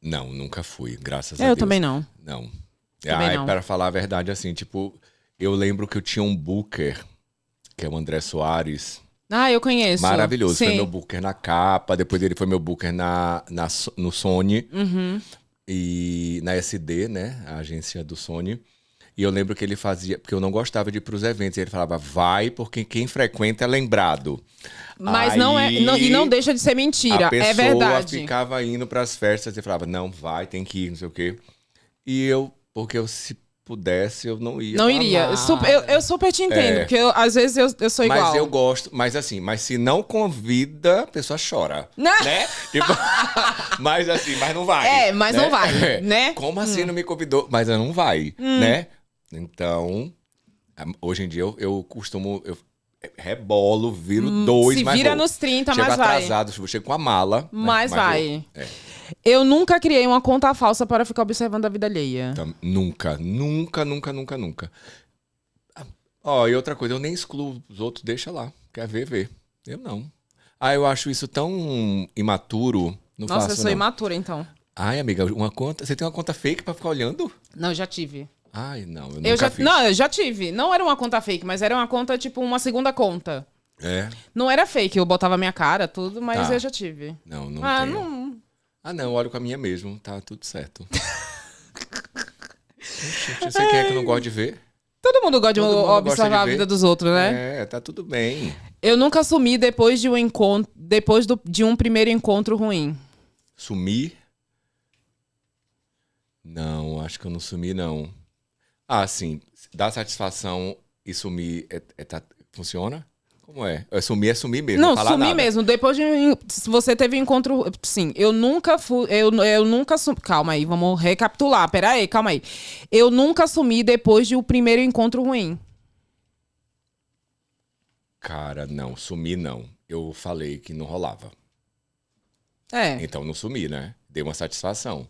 Não, nunca fui, graças a Eu Deus. também não. Não. Também não. Para falar a verdade, assim, tipo, eu lembro que eu tinha um booker, que é o André Soares. Ah, eu conheço. Maravilhoso. Sim. Foi meu booker na capa, depois ele foi meu booker no Sony. Uhum. E na SD, né? A agência do Sony. E eu lembro que ele fazia, porque eu não gostava de ir pros eventos. E ele falava, vai, porque quem frequenta é lembrado. Mas não é. E não deixa de ser mentira. A pessoa É verdade. ficava indo pras festas e falava, não, vai, tem que ir, não sei o quê. E eu, porque eu, se pudesse, eu não ia. Não iria. Eu super te entendo, porque às vezes eu sou igual. Mas eu gosto, mas assim, mas se não convida, a pessoa chora. Não. Né? Tipo, mas assim, mas não vai. Mas né? não vai, né? Como assim não me convidou? Mas não vai, né? Então, hoje em dia eu costumo. Eu rebolo, viro dois, Se mas vira vou. nos 30, Chego mas vai. atrasado, chego com a mala. Mas vai. Eu, Eu nunca criei uma conta falsa para ficar observando a vida alheia. nunca. Ó, e outra coisa, eu nem excluo os outros, deixa lá. Quer ver, vê. Eu não. Eu acho isso tão imaturo. Não Nossa, faço, eu sou não. imatura, então. Ai, amiga, uma conta. Você tem uma conta fake pra ficar olhando? Não, eu já tive. Ai, não, eu nunca fiz. Não, eu já tive. Não era uma conta fake, mas era uma conta, tipo, uma segunda conta. É? Não era fake, eu botava minha cara, tudo, mas Tá. eu já tive. Não tenho. Não. Não, eu olho com a minha mesmo, tá tudo certo. Gente, eu sei quem é que não gosta de ver. Todo mundo gosta de Todo mundo gosta observar de a ver. vida dos outros, né? É, tá tudo bem. Eu nunca sumi depois de um encontro, de um primeiro encontro ruim. Sumir? Não, acho que eu não sumi, não. Sim. Dar satisfação e sumir funciona? Como é? Sumir é sumir mesmo. Não, falar sumi nada. mesmo. Depois de se você teve um encontro, sim, eu nunca fui, eu nunca sumi. Calma aí, vamos recapitular. Pera aí, calma aí. Eu nunca sumi depois de o primeiro encontro ruim. Cara, não, sumi não. Eu falei que não rolava. Então não sumi, né? Dei uma satisfação.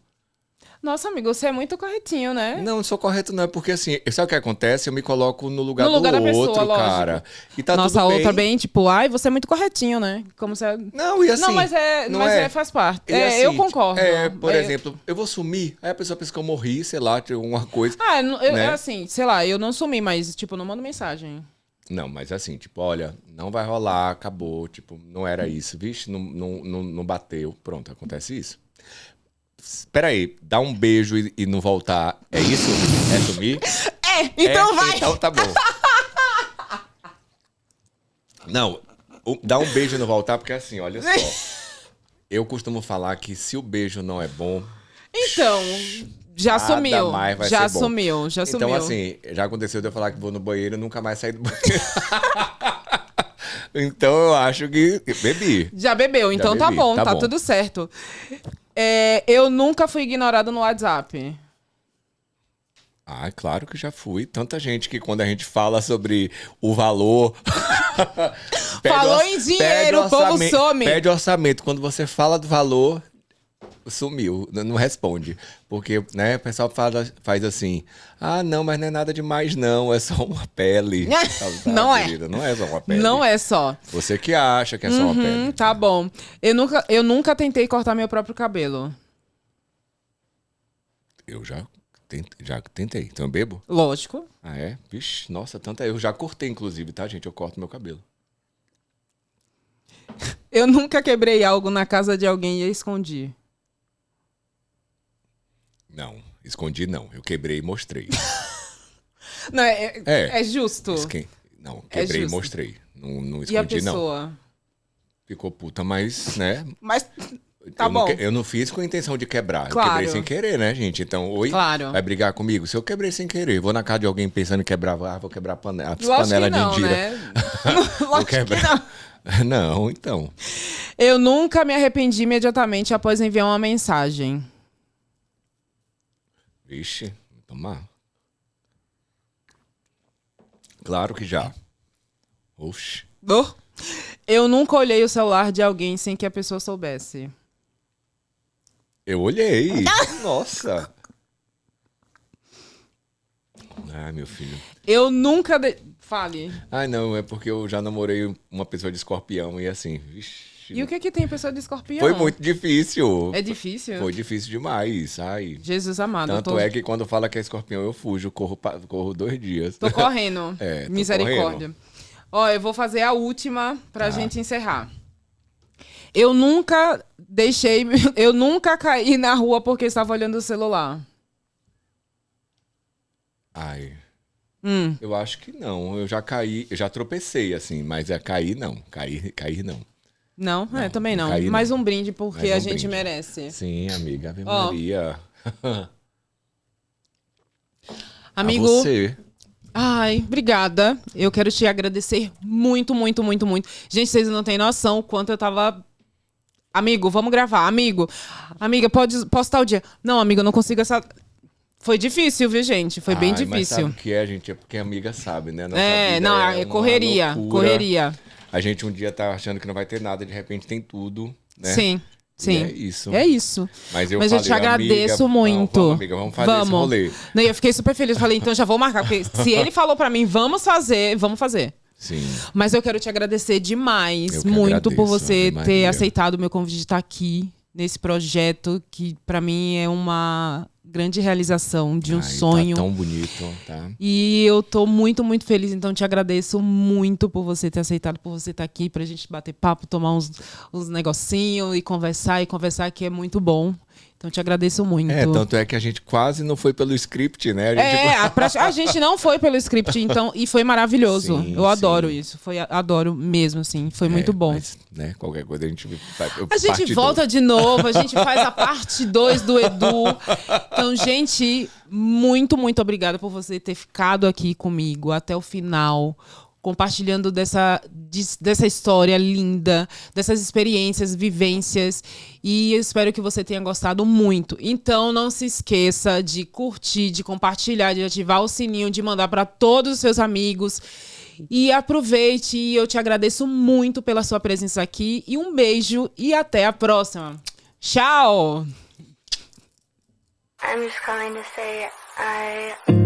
Nossa, amigo, você é muito corretinho, né? Não, não sou correto, não. É porque assim, sabe o que acontece? Eu me coloco no lugar No lugar do da pessoa, outro, lógico. cara. E tá Nossa, a tudo bem. outra bem, tipo, você é muito corretinho, né? Como você... Não, e assim... Não, mas faz parte. E assim, eu concordo. Por exemplo, eu vou sumir, aí a pessoa pensa que eu morri, sei lá, de alguma coisa. né? Assim, sei lá, eu não sumi, mas, tipo, não mando mensagem. Não, mas assim, tipo, olha, não vai rolar, acabou, tipo, não era isso, vixe, não bateu, pronto, acontece isso. Espera aí, dar um beijo e não voltar, é isso? É sumir? Então vai! Então tá bom. Não, dar um beijo e não voltar, porque assim, olha só. Eu costumo falar que se o beijo não é bom... Então, já nada sumiu. mais vai Já ser bom. sumiu, já sumiu. Então, assim, já aconteceu de eu falar que vou no banheiro e nunca mais sair do banheiro. Então, eu acho que bebi. Já bebeu, então tá bebi, bom, tá tá bom. tudo certo. Eu nunca fui ignorado no WhatsApp. Claro que já fui. Tanta gente que quando a gente fala sobre o valor... Falou em dinheiro, o povo some. Pede orçamento. Quando você fala do valor... Sumiu, não responde. Porque, né, o pessoal faz assim, não, mas não é nada demais não, é só uma pele. Não é. Querida, não é só uma pele. Não é só. Você que acha que é só uma pele. Tá bom. Eu nunca tentei cortar meu próprio cabelo. Eu já tentei. Então eu bebo? Lógico. É? Vixe, nossa, tanta. Eu já cortei, inclusive, tá, gente? Eu corto meu cabelo. Eu nunca quebrei algo na casa de alguém e escondi. Não, escondi não. Eu quebrei e mostrei. Não, é justo. Não, quebrei e justo. mostrei. Não E a escondi, não. pessoa? Ficou puta, mas, né? Mas tá bom. Eu não fiz com a intenção de quebrar. Claro. Eu quebrei sem querer, né, gente? Então, Claro. vai brigar comigo? Se eu quebrei sem querer, vou na casa de alguém pensando em quebrar, vou quebrar as Lógico panelas que não, de indira. né? Vou Lógico que quebrar. não. Não, então. Eu nunca me arrependi imediatamente após enviar uma mensagem. Vixe, vou tomar. Claro que já. Oxi. Eu nunca olhei o celular de alguém sem que a pessoa soubesse. Eu olhei. Nossa. Ai, meu filho. Eu nunca... Fale. Ai, não, é porque eu já namorei uma pessoa de escorpião e assim, vixe. E o que tem pessoa de escorpião? Foi muito difícil. É difícil? Foi difícil demais. Ai. Jesus amado. Tanto é que quando fala que é escorpião, eu fujo, corro 2 dias. Tô correndo. Tô Misericórdia. correndo. Ó, eu vou fazer a última pra gente encerrar. Eu nunca caí na rua porque estava olhando o celular. Ai, Hum, eu acho que não. Eu já caí, eu já tropecei, assim, mas cair não. Cair não. não, também não não. caí, Mais não. um brinde porque Mais a um gente brinde. merece. Sim, amiga, Ave Ó. Maria. Amigo, A você. ai, obrigada. Eu quero te agradecer muito, muito, muito, muito. Gente, vocês não têm noção o quanto eu tava. Amigo, vamos gravar. Amigo, amiga, posso estar o dia? Não, amiga, eu não consigo essa. Foi difícil, viu, gente? Foi bem Ai, mas sabe difícil. o que é, gente? É porque a amiga sabe, né? Nossa É, vida não, é é uma correria, loucura. correria. A gente um dia tá achando que não vai ter nada, de repente tem tudo, né? Sim, sim. E é isso. É isso. Mas eu Mas eu te falei, agradeço amiga, muito. Vamos, amiga, vamos fazer esse rolê. Não, eu fiquei super feliz. Falei, então já vou marcar. Porque se ele falou pra mim, vamos fazer, vamos fazer. Sim. Mas eu quero te agradecer demais, Eu que muito por agradeço, você Ave ter Maria. aceitado o meu convite de estar aqui nesse projeto que pra mim é uma grande realização de um Ai, sonho. Tá tão bonito, tá? E eu tô muito, muito feliz. Então, te agradeço muito por você ter aceitado, por você estar aqui pra gente bater papo, tomar uns negocinhos e conversar, que é muito bom. Então, te agradeço muito. Tanto é que a gente quase não foi pelo script, né? A gente não foi pelo script, então, e foi maravilhoso. Sim, Eu adoro sim. isso. Adoro mesmo, assim. Foi muito bom. Mas, né, qualquer coisa a gente A gente volta de novo, a gente faz a parte 2 do Edu. Então, gente, muito, muito obrigada por você ter ficado aqui comigo até o final, compartilhando dessa história linda, dessas experiências, vivências. E eu espero que você tenha gostado muito. Então, não se esqueça de curtir, de compartilhar, de ativar o sininho, de mandar para todos os seus amigos. E aproveite, e eu te agradeço muito pela sua presença aqui. E um beijo e até a próxima. Tchau! I'm just calling to say I